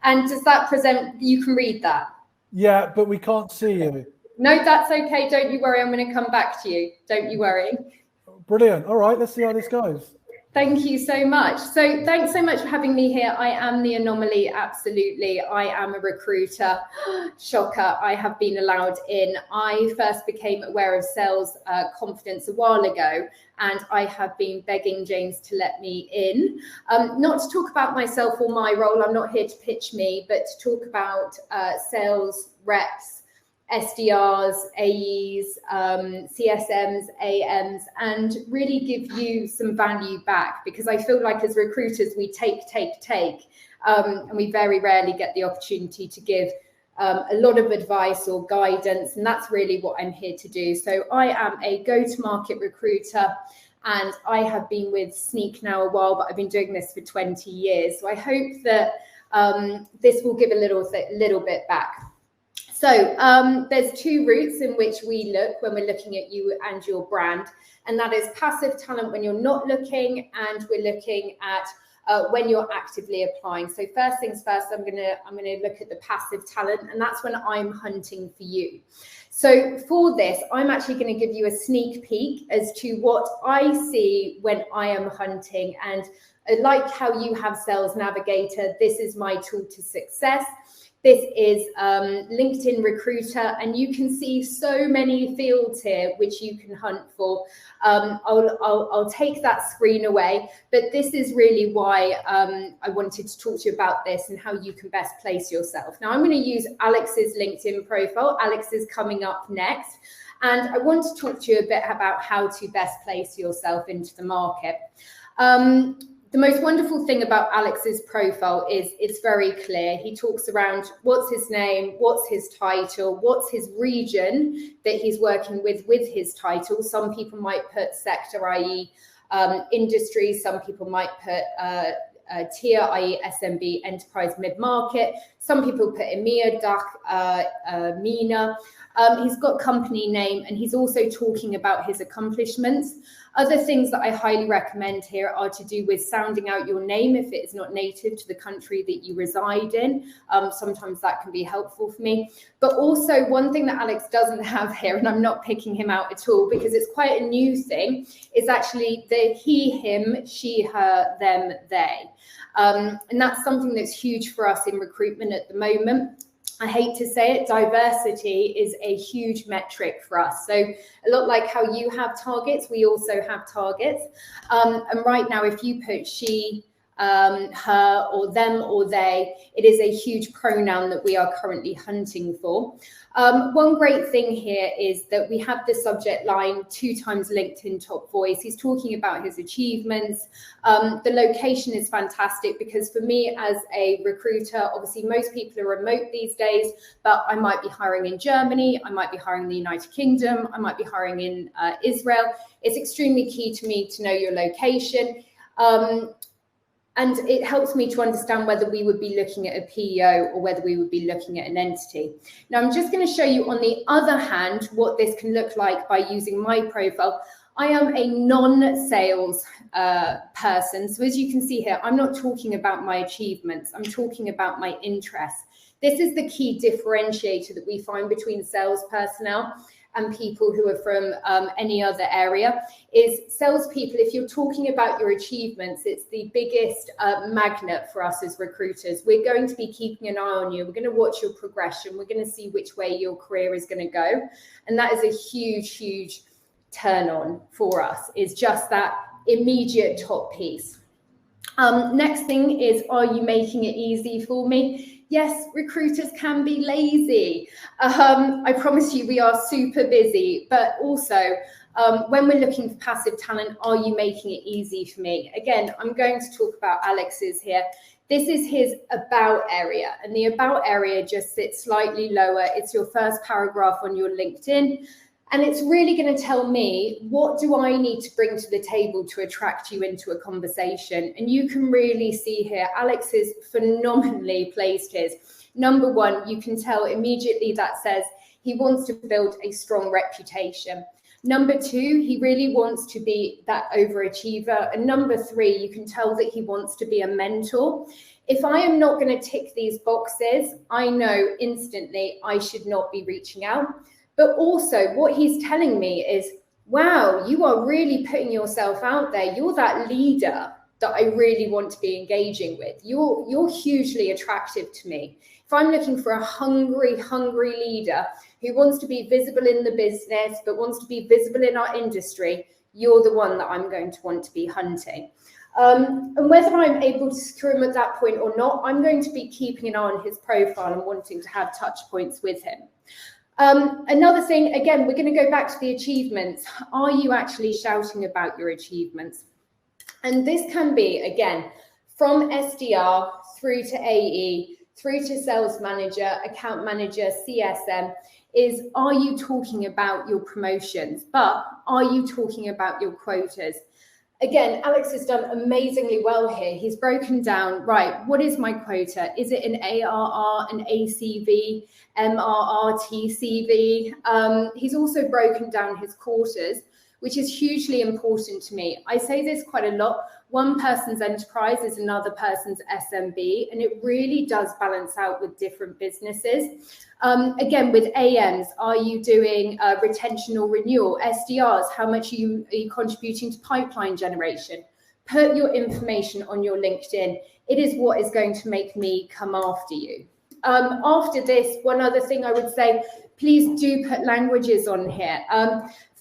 And does that present, you can read that? Yeah, but we can't see you. No, that's okay. Don't you worry. I'm going to come back to you. Don't you worry. Brilliant. All right, let's see how this goes. Thank you so much. So thanks so much for having me here. I am the anomaly. Absolutely. I am a recruiter. Shocker. I have been allowed in. I first became aware of sales confidence a while ago, and I have been begging James to let me in. Not to talk about myself or my role. I'm not here to pitch me, but to talk about sales reps, SDRs, AEs, CSMs, AMs, and really give you some value back, because I feel like as recruiters, we take, and we very rarely get the opportunity to give a lot of advice or guidance, and that's really what I'm here to do. So I am a go-to-market recruiter, and I have been with Sneak now a while, but I've been doing this for 20 years. So I hope that this will give a little bit back. So there's 2 routes in which we look when we're looking at you and your brand, and that is passive talent when you're not looking, and we're looking at when you're actively applying. So first things first, I'm gonna look at the passive talent, and that's when I'm hunting for you. So for this, I'm actually going to give you a sneak peek as to what I see when I am hunting. And like how you have Sales Navigator, this is my tool to success. This is LinkedIn Recruiter, and you can see so many fields here which you can hunt for. I'll take that screen away, but this is really why I wanted to talk to you about this and how you can best place yourself. Now, I'm going to use Alex's LinkedIn profile. Alex is coming up next, and I want to talk to you a bit about how to best place yourself into the market. The most wonderful thing about Alex's profile is it's very clear. He talks around what's his name, what's his title, what's his region that he's working with his title. Some people might put sector, i.e. industry. Some people might put tier, i.e. SMB, enterprise, mid-market. Some people put EMEA, DACH, MENA. He's got company name, and he's also talking about his accomplishments. Other things that I highly recommend here are to do with sounding out your name if it is not native to the country that you reside in. Sometimes that can be helpful for me. But also one thing that Alex doesn't have here, and I'm not picking him out at all because it's quite a new thing, is actually the he, him, she, her, them, they. And that's something that's huge for us in recruitment at the moment. I hate to say it, diversity is a huge metric for us. So a lot like how you have targets, we also have targets. And right now, if you put she, her, or them, or they, it is a huge pronoun that we are currently hunting for. One great thing here is that we have the subject line 2 times LinkedIn top voice. He's talking about his achievements. The location is fantastic because for me as a recruiter, obviously most people are remote these days, but I might be hiring in Germany, I might be hiring in the United Kingdom, I might be hiring in Israel. It's extremely key to me to know your location. And it helps me to understand whether we would be looking at a PEO or whether we would be looking at an entity. Now, I'm just going to show you on the other hand what this can look like by using my profile. I am a non-sales person. So as you can see here, I'm not talking about my achievements. I'm talking about my interests. This is the key differentiator that we find between sales personnel and people who are from any other area, is salespeople. If you're talking about your achievements, it's the biggest magnet for us as recruiters. We're going to be keeping an eye on you. We're going to watch your progression. We're going to see which way your career is going to go. And that is a huge, huge turn on for us, is just that immediate top piece. Next thing is, are you making it easy for me? Yes, recruiters can be lazy. I promise you we are super busy, but also when we're looking for passive talent, are you making it easy for me? Again, I'm going to talk about Alex's here. This is his about area, and the about area just sits slightly lower. It's your first paragraph on your LinkedIn. And it's really going to tell me, what do I need to bring to the table to attract you into a conversation? And you can really see here, Alex is phenomenally placed his. Number one, you can tell immediately that says he wants to build a strong reputation. Number two, he really wants to be that overachiever. And number three, you can tell that he wants to be a mentor. If I am not going to tick these boxes, I know instantly I should not be reaching out. But also what he's telling me is, wow, you are really putting yourself out there. You're that leader that I really want to be engaging with. You're hugely attractive to me. If I'm looking for a hungry leader who wants to be visible in the business, but wants to be visible in our industry, you're the one that I'm going to want to be hunting. And whether I'm able to secure him at that point or not, I'm going to be keeping an eye on his profile and wanting to have touch points with him. Another thing, again, we're going to go back to the achievements. Are you actually shouting about your achievements? And this can be, again, from SDR through to AE, through to sales manager, account manager, CSM, is, are you talking about your promotions? But are you talking about your quotas? Again, Alex has done amazingly well here. He's broken down, right, what is my quota? Is it an ARR, an ACV, MRR, TCV? He's also broken down his quarters, which is hugely important to me. I say this quite a lot. one person's enterprise is another person's SMB, and it really does balance out with different businesses. Again, with AMs, are you doing retention or renewal? SDRs, how much are you contributing to pipeline generation? Put your information on your LinkedIn. It is what is going to make me come after you. After this, one other thing I would say, please do put languages on here.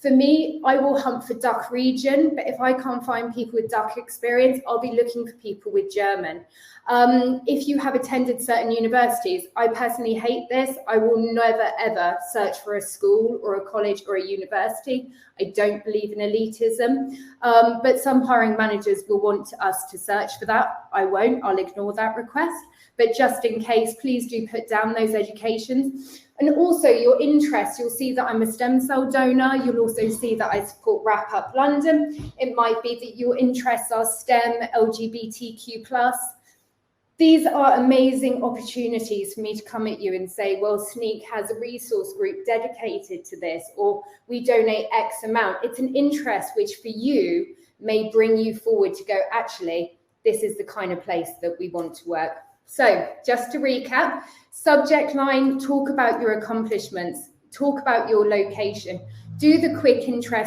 For me, I will hunt for DACH region, but if I can't find people with DACH experience, I'll be looking for people with German. If you have attended certain universities, I personally hate this. I will never, ever search for a school or a college or a university. I don't believe in elitism, but some hiring managers will want us to search for that. I won't, I'll ignore that request. But just in case, please do put down those educations. And also your interests, you'll see that I'm a stem cell donor. You'll also see that I support Wrap Up London. It might be that your interests are STEM, LGBTQ+. These are amazing opportunities for me to come at you and say, well, Sneak has a resource group dedicated to this, or we donate X amount. It's an interest which for you may bring you forward to go, actually, this is the kind of place that we want to work. So just to recap, subject line, talk about your accomplishments, talk about your location, do the quick intro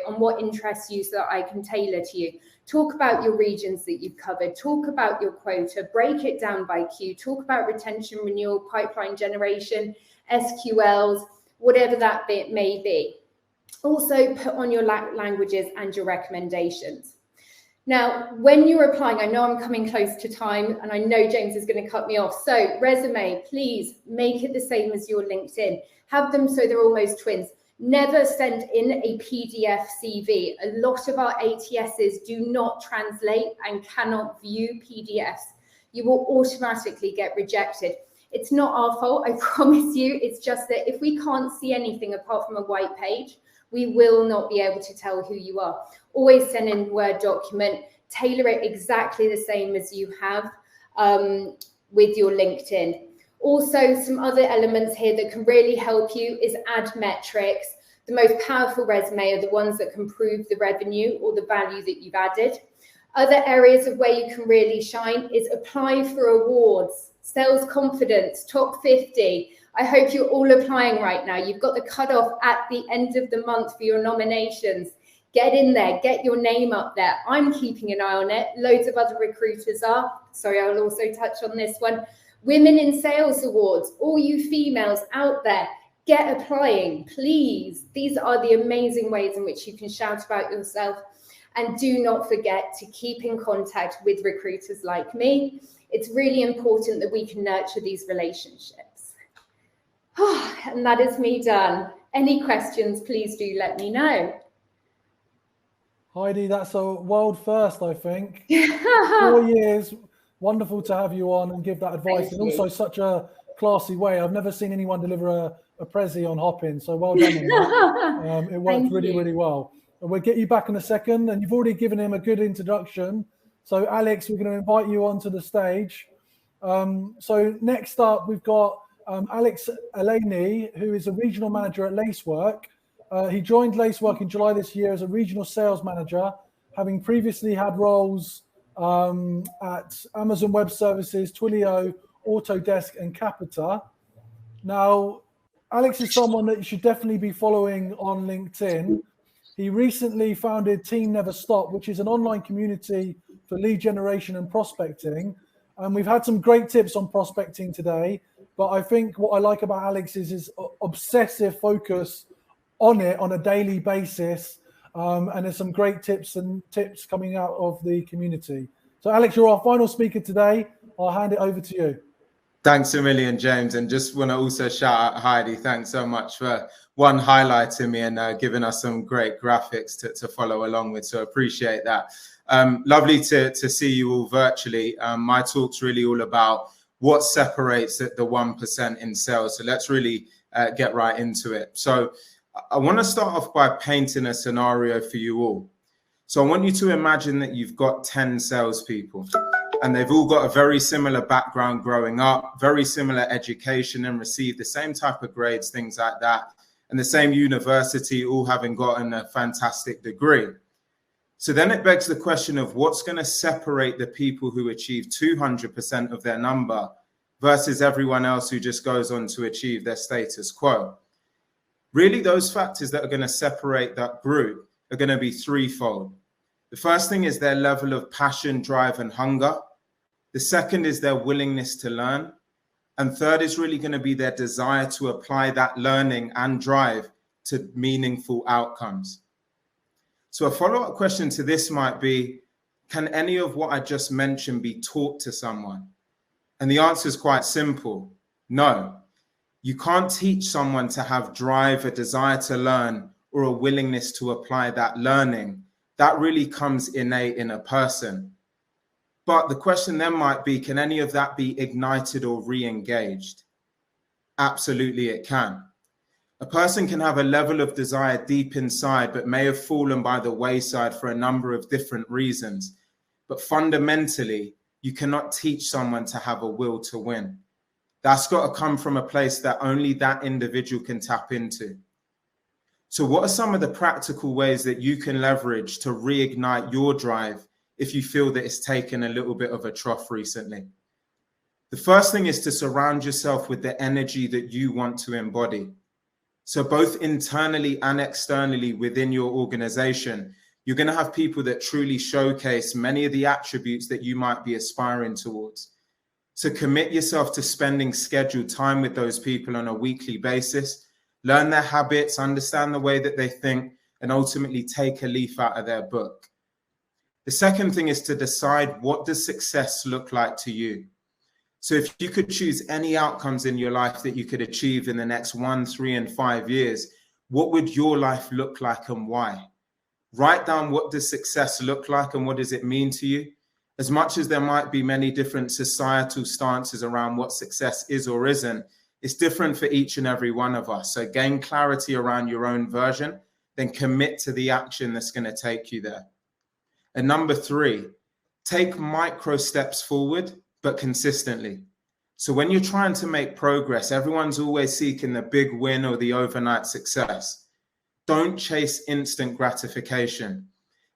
on what interests you so that I can tailor to you. Talk about your regions that you've covered, talk about your quota, break it down by queue, talk about retention, renewal, pipeline generation, SQLs, whatever that bit may be. Also put on your languages and your recommendations. Now, when you're applying, I know I'm coming close to time and I know James is going to cut me off. So resume, please make it the same as your LinkedIn. Have them so they're almost twins. Never send in a PDF CV. A lot of our ATSs do not translate and cannot view PDFs. You will automatically get rejected. It's not our fault, I promise you. It's just that if we can't see anything apart from a white page, we will not be able to tell who you are. Always send in Word document, tailor it exactly the same as you have with your LinkedIn. Also, some other elements here that can really help you is add metrics. The most powerful resume are the ones that can prove the revenue or the value that you've added. Other areas of where you can really shine is apply for awards, sales confidence, top 50. I hope you're all applying right now. You've got the cutoff at the end of the month for your nominations. Get in there, get your name up there. I'm keeping an eye on it. Loads of other recruiters are. Sorry, I'll also touch on this one. Women in Sales Awards, all you females out there, get applying, please. These are the amazing ways in which you can shout about yourself. And do not forget to keep in contact with recruiters like me. It's really important that we can nurture these relationships. And that is me done. Any questions, please do let me know. Heidi, that's a world first, I think. 4 years, wonderful to have you on and give that advice in also such a classy way. I've never seen anyone deliver a Prezi on Hopin, so well done on that. It worked really well. And we'll get you back in a second, and you've already given him a good introduction. So Alex, we're going to invite you onto the stage. So next up, we've got Alegne, who is a regional manager at Lacework. He joined Lacework in July this year as a regional sales manager, having previously had roles at Amazon Web Services, Twilio, Autodesk, and Capita. Now, Alex is someone that you should definitely be following on LinkedIn. He recently founded Team Never Stop, which is an online community for lead generation and prospecting. And we've had some great tips on prospecting today, but I think what I like about Alex is his obsessive focus on it on a daily basis. And there's some great tips coming out of the community. So Alex, you're our final speaker today. I'll hand it over to you. Thanks a million, James. And just want to also shout out Heidi. Thanks so much for highlighting me and giving us some great graphics to follow along with. So appreciate that. Lovely to see you all virtually. My talk's really all about what separates the 1% in sales. So let's really get right into it. So I want to start off by painting a scenario for you all. So I want you to imagine that you've got 10 salespeople and they've all got a very similar background growing up, very similar education and received the same type of grades, things like that, and the same university, all having gotten a fantastic degree. So then it begs the question of what's going to separate the people who achieve 200% of their number versus everyone else who just goes on to achieve their status quo. Really, those factors that are going to separate that group are going to be threefold. The first thing is their level of passion, drive, and hunger. The second is their willingness to learn. And third is really going to be their desire to apply that learning and drive to meaningful outcomes. So a follow-up question to this might be, can any of what I just mentioned be taught to someone? And the answer is quite simple. No. You can't teach someone to have drive, a desire to learn, or a willingness to apply that learning. That really comes innate in a person. But the question then might be, can any of that be ignited or re-engaged? Absolutely it can. A person can have a level of desire deep inside, but may have fallen by the wayside for a number of different reasons. But fundamentally, you cannot teach someone to have a will to win. That's got to come from a place that only that individual can tap into. So what are some of the practical ways that you can leverage to reignite your drive if you feel that it's taken a little bit of a trough recently? The first thing is to surround yourself with the energy that you want to embody. So both internally and externally within your organization, you're going to have people that truly showcase many of the attributes that you might be aspiring towards. So commit yourself to spending scheduled time with those people on a weekly basis, learn their habits, understand the way that they think, and ultimately take a leaf out of their book. The second thing is to decide, what does success look like to you? So if you could choose any outcomes in your life that you could achieve in the next 1, 3, and 5 years, what would your life look like and why? Write down, what does success look like and what does it mean to you? As much as there might be many different societal stances around what success is or isn't, it's different for each and every one of us. So gain clarity around your own version, then commit to the action that's going to take you there. And number 3, take micro steps forward, but consistently. So when you're trying to make progress, everyone's always seeking the big win or the overnight success. Don't chase instant gratification.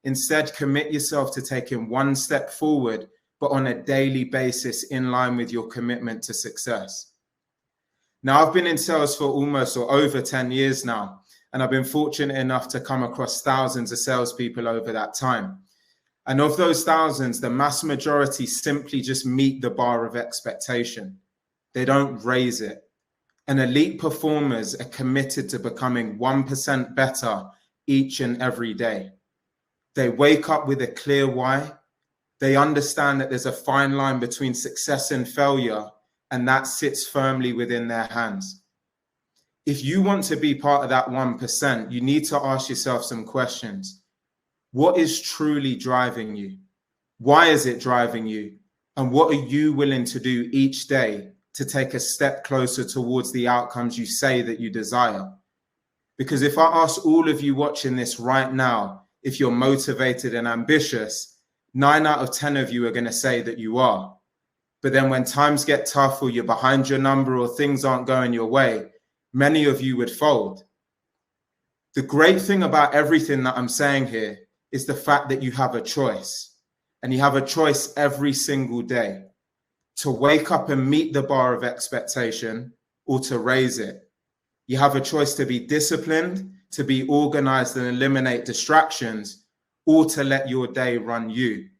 Instead, commit yourself to taking one step forward, but on a daily basis in line with your commitment to success. Now, I've been in sales for almost or over 10 years now, and I've been fortunate enough to come across thousands of salespeople over that time. And of those thousands, the mass majority simply just meet the bar of expectation. They don't raise it. And elite performers are committed to becoming 1% better each and every day. They wake up with a clear why. They understand that there's a fine line between success and failure, and that sits firmly within their hands. If you want to be part of that 1%, you need to ask yourself some questions. What is truly driving you? Why is it driving you? And what are you willing to do each day to take a step closer towards the outcomes you say that you desire? Because if I ask all of you watching this right now, if you're motivated and ambitious, 9 out of 10 of you are going to say that you are. But then when times get tough or you're behind your number or things aren't going your way, many of you would fold. The great thing about everything that I'm saying here is the fact that you have a choice, and you have a choice every single day to wake up and meet the bar of expectation or to raise it. You have a choice to be disciplined, to be organized and eliminate distractions, or to let your day run you.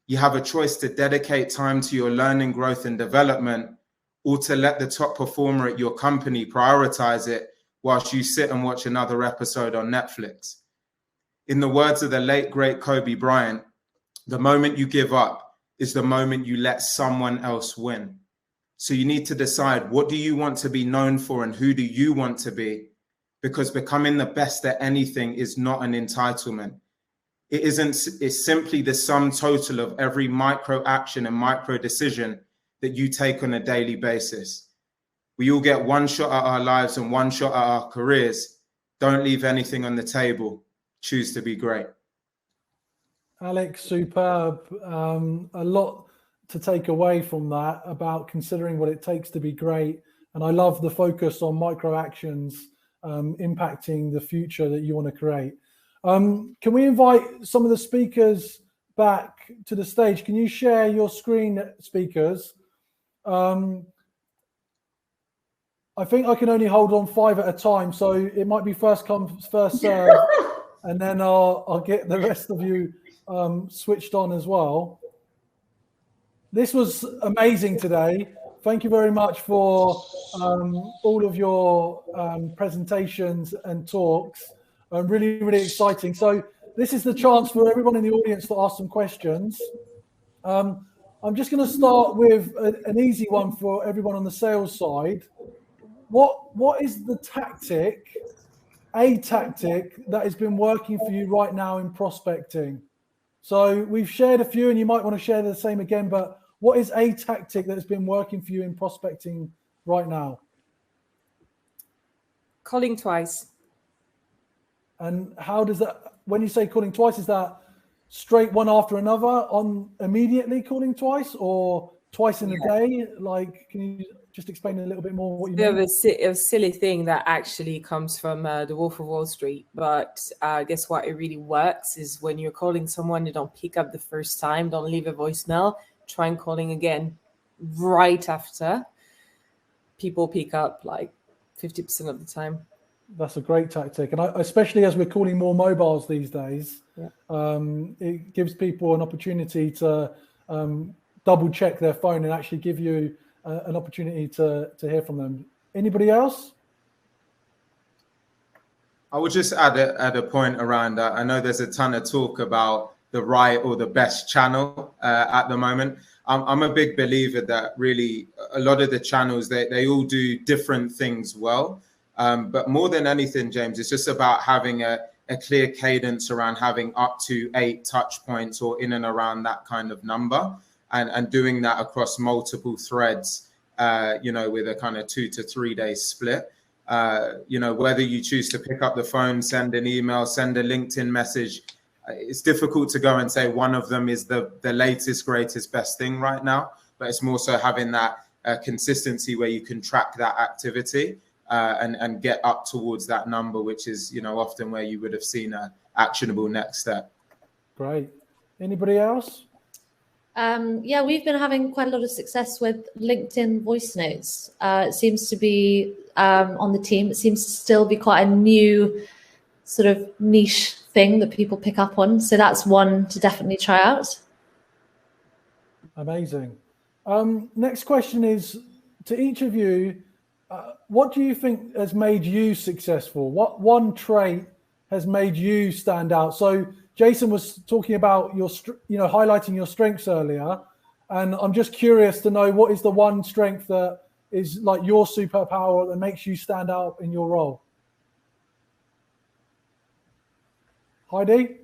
You have a choice to dedicate time to your learning, growth, and development, or to let the top performer at your company prioritize it whilst you sit and watch another episode on Netflix. In the words of the late, great Kobe Bryant, the moment you give up is the moment you let someone else win. So you need to decide, what do you want to be known for and who do you want to be? Because becoming the best at anything is not an entitlement. It's simply the sum total of every micro action and micro decision that you take on a daily basis. We all get one shot at our lives and one shot at our careers. Don't leave anything on the table. Choose to be great. Alex, superb. A lot to take away from that about considering what it takes to be great. And I love the focus on micro actions impacting the future that you want to create. Can we invite some of the speakers back to the stage? Can you share your screen, speakers? I think I can only hold on 5 at a time, so it might be first come, first serve, and then I'll get the rest of you switched on as well. This was amazing today. Thank you very much for all of your presentations and talks. Really, really exciting. So this is the chance for everyone in the audience to ask some questions. I'm just going to start with an easy one for everyone on the sales side. What is the tactic, a tactic that has been working for you right now in prospecting? So we've shared a few, and you might want to share the same again, but what is a tactic that has been working for you in prospecting right now? Calling twice. And how does that, when you say calling twice, is that straight one after another on immediately calling twice, or twice in a day? Like, can you just explain a little bit more what you mean? A silly thing that actually comes from the Wolf of Wall Street, but guess what? It really works is when you're calling someone, you don't pick up the first time, don't leave a voicemail, try and calling again right after. People pick up like 50% of the time. That's a great tactic, and especially as we're calling more mobiles these days, it gives people an opportunity to double check their phone and actually give you an opportunity to hear from them. Anybody else? I would just add a point around that. I know there's a ton of talk about the right or the best channel at the moment. I'm a big believer that really a lot of the channels, they all do different things well. But more than anything, James, it's just about having a clear cadence around having up to 8 touch points or in and around that kind of number, and doing that across multiple threads, with a kind of 2 to 3 day split. Whether you choose to pick up the phone, send an email, send a LinkedIn message, it's difficult to go and say one of them is the latest, greatest, best thing right now, but it's more so having that consistency where you can track that activity. And get up towards that number, which is, often where you would have seen an actionable next step. Great. Anybody else? Yeah, we've been having quite a lot of success with LinkedIn voice notes. It seems to be on the team. It seems to still be quite a new sort of niche thing that people pick up on. So that's one to definitely try out. Amazing. Next question is to each of you. What do you think has made you successful? What one trait has made you stand out? So Jason was talking about highlighting your strengths earlier, and I'm just curious to know, what is the one strength that is like your superpower that makes you stand out in your role? Heidi,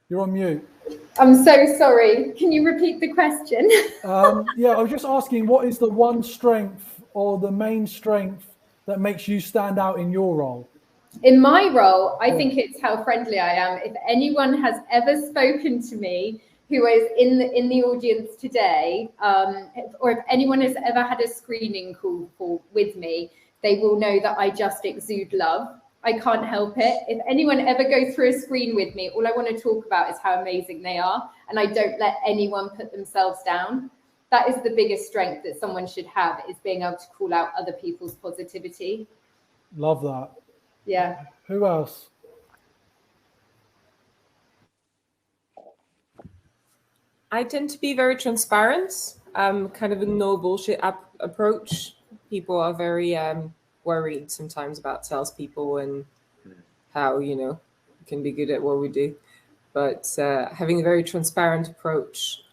you're on mute. I'm so sorry. Can you repeat the question? Yeah, I was just asking, what is the one strength or the main strength that makes you stand out in your role? In my role, I think it's how friendly I am. If anyone has ever spoken to me who is in the audience today, or if anyone has ever had a screening call with me, they will know that I just exude love. I can't help it. If anyone ever goes through a screen with me, all I want to talk about is how amazing they are, and I don't let anyone put themselves down. That is the biggest strength that someone should have, is being able to call out other people's positivity. Love that. Yeah. Who else? I tend to be very transparent, kind of a no bullshit approach. People are very worried sometimes about salespeople and how, we can be good at what we do. But having a very transparent approach,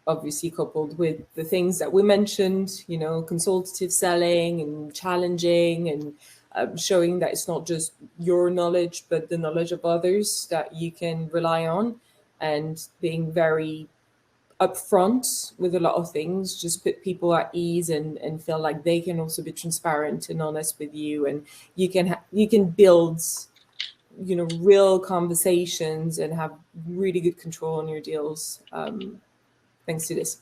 obviously coupled with the things that we mentioned, consultative selling and challenging and showing that it's not just your knowledge, but the knowledge of others that you can rely on, and being very upfront with a lot of things, just put people at ease and feel like they can also be transparent and honest with you. And you can build, real conversations and have really good control on your deals. Thanks to this.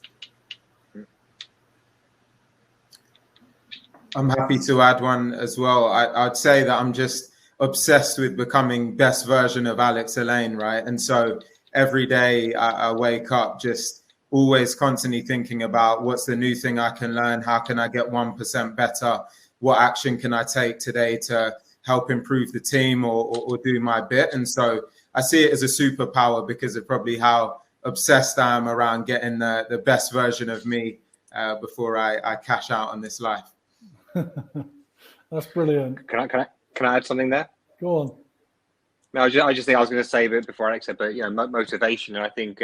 I'm happy to add one as well. I'd say that I'm just obsessed with becoming best version of Alegne, right? And so every day I wake up just always constantly thinking about what's the new thing I can learn, how can I get 1% better, what action can I take today to help improve the team or do my bit. And so I see it as a superpower because of probably how obsessed I am around getting the best version of me before I cash out on this life. That's brilliant. Can I add something there? Go on. No, I just think I was going to say that before Alex said, but motivation, and I think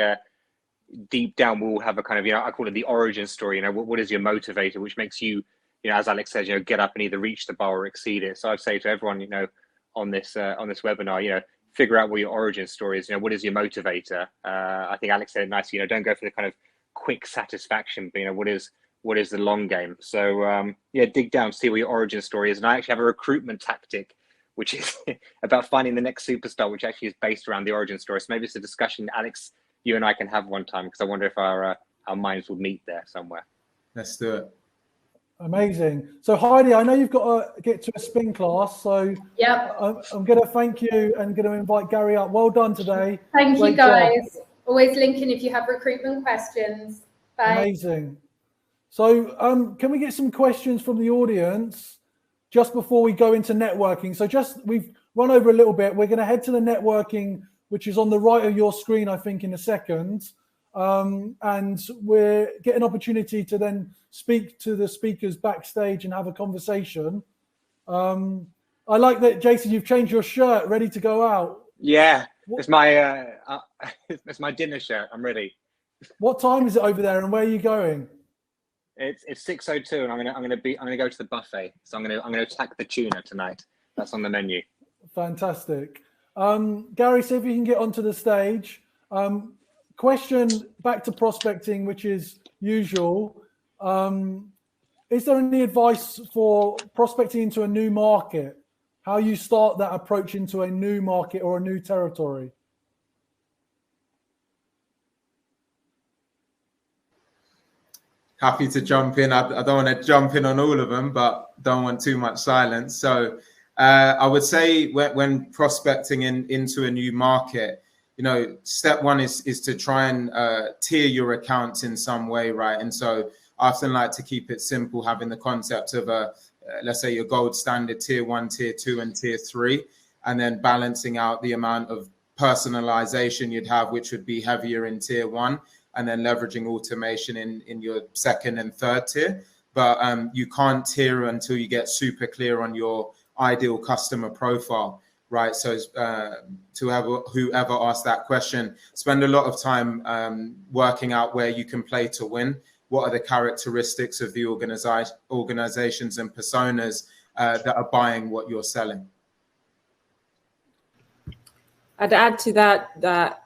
deep down we'll have a kind of, I call it the origin story. What is your motivator, which makes you, as Alex says, get up and either reach the bar or exceed it. So I'd say to everyone, on this webinar, figure out what your origin story is. What is your motivator? I think Alex said it nicely. Don't go for the kind of quick satisfaction, but what is the long game? So dig down, see what your origin story is. And I actually have a recruitment tactic, which is about finding the next superstar, which actually is based around the origin story. So maybe it's a discussion, Alex, you and I can have one time, because I wonder if our minds will meet there somewhere. Let's do it. Amazing. So Heidi, I know you've got to get to a spin class, so Yep. I'm going to thank you and going to invite Gary up. Well done today. Thank Great you, guys. job. Always linking if you have recruitment questions. Bye. Amazing. So can we get some questions from the audience just before we go into networking? So we've run over a little bit. We're going to head to the networking, which is on the right of your screen, I think, in a second. And we're getting an opportunity to then speak to the speakers backstage and have a conversation. I like that, Jason, you've changed your shirt, ready to go out. Yeah, it's my dinner shirt. I'm ready. What time is it over there, and where are you going? It's 6:02, and I'm gonna go to the buffet. So I'm gonna attack the tuna tonight. That's on the menu. Fantastic. Gary, see if you can get onto the stage. Question back to prospecting, which is usual. Is there any advice for prospecting into a new market? How you start that approach into a new market or a new territory? Happy to jump in. I don't want to jump in on all of them, but don't want too much silence. So I would say when prospecting into a new market, step one is to try and tier your accounts in some way, right? And so I often like to keep it simple, having the concept of let's say your gold standard tier 1, tier 2, and tier 3, and then balancing out the amount of personalization you'd have, which would be heavier in tier 1, and then leveraging automation in your second and third tier. But you can't tier until you get super clear on your ideal customer profile, right? So to whoever asked that question, spend a lot of time working out where you can play to win. What are the characteristics of the organizations and personas that are buying what you're selling? I'd add to that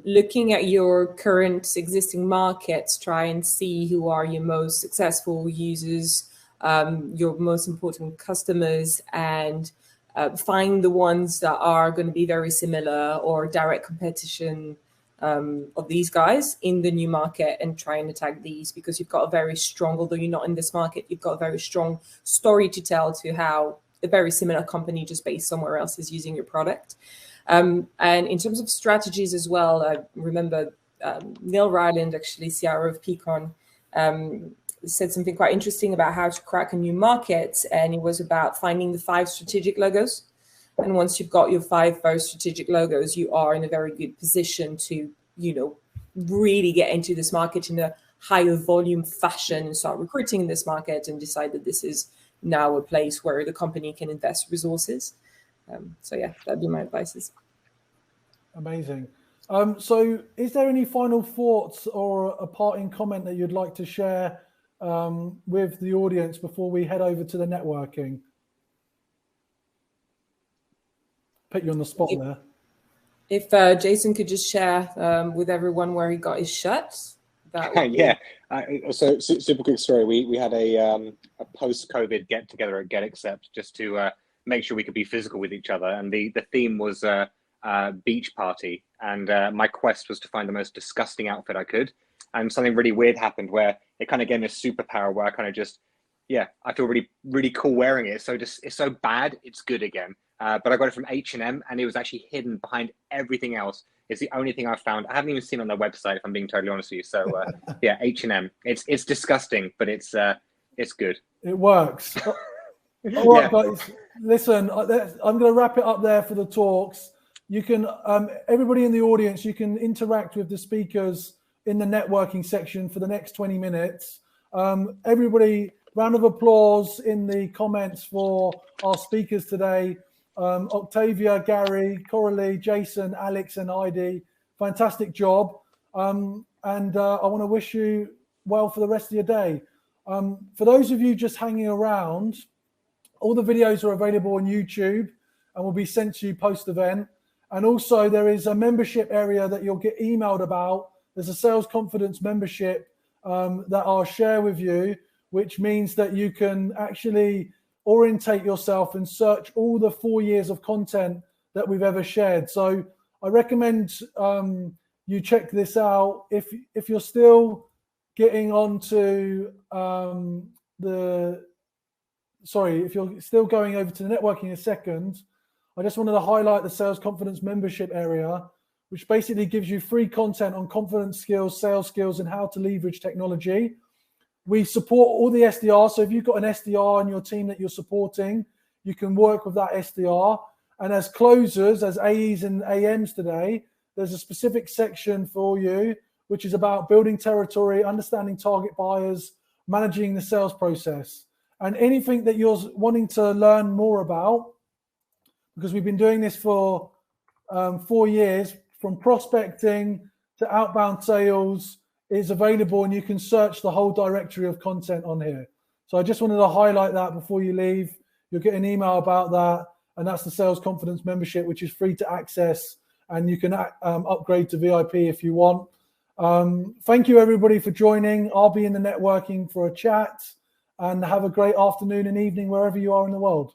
looking at your current existing markets, try and see who are your most successful users, your most important customers, and find the ones that are going to be very similar or direct competition of these guys in the new market, and try and attack these, because you've got a very strong, although you're not in this market, you've got a very strong story to tell to how a very similar company just based somewhere else is using your product. And in terms of strategies as well, I remember Neil Ryland, actually CRO of Peakon, said something quite interesting about how to crack a new market, and it was about finding the 5 strategic logos. And once you've got your 5 very strategic logos, you are in a very good position to, really get into this market in a higher volume fashion and start recruiting in this market, and decide that this is now a place where the company can invest resources. So yeah, that'd be my advice. Amazing. So is there any final thoughts or a parting comment that you'd like to share with the audience before we head over to the networking? Put you on the spot there. If Jason could just share with everyone where he got his shirt. Yeah. So super quick story. We had a post-COVID get together at GetAccept just to make sure we could be physical with each other, and the theme was beach party, and my quest was to find the most disgusting outfit I could, and something really weird happened where it kind of gave me a superpower where I kind of just I feel really, really cool wearing it. So it's so bad it's good again. but I got it from H&M, and it was actually hidden behind everything else. It's the only thing I've found. I haven't even seen it on their website, if I'm being totally honest with you. So yeah, H&M. It's disgusting, but it's good. It works. All right, guys. Listen, I'm going to wrap it up there for the talks. You can, everybody in the audience, you can interact with the speakers in the networking section for the next 20 minutes. Everybody, round of applause in the comments for our speakers today. Octavia, Gary, Coralie, Jason, Alex, and Heidi. Fantastic job. And I want to wish you well for the rest of your day. For those of you just hanging around, all the videos are available on YouTube and will be sent to you post-event. And also there is a membership area that you'll get emailed about. There's a sales confidence membership that I'll share with you, which means that you can actually orientate yourself and search all the 4 years of content that we've ever shared. So I recommend you check this out. If you're still getting onto if you're still going over to the networking in a second, I just wanted to highlight the sales confidence membership area, which basically gives you free content on confidence skills, sales skills, and how to leverage technology. We support all the SDRs. So if you've got an SDR in your team that you're supporting, you can work with that SDR. And as closers, as AEs and AMs today, there's a specific section for you, which is about building territory, understanding target buyers, managing the sales process. And anything that you're wanting to learn more about, because we've been doing this for 4 years, from prospecting to outbound sales, is available, and you can search the whole directory of content on here. So I just wanted to highlight that before you leave. You'll get an email about that, and that's the Sales Confidence membership, which is free to access, and you can upgrade to VIP if you want. Thank you, everybody, for joining. I'll be in the networking for a chat, and have a great afternoon and evening wherever you are in the world.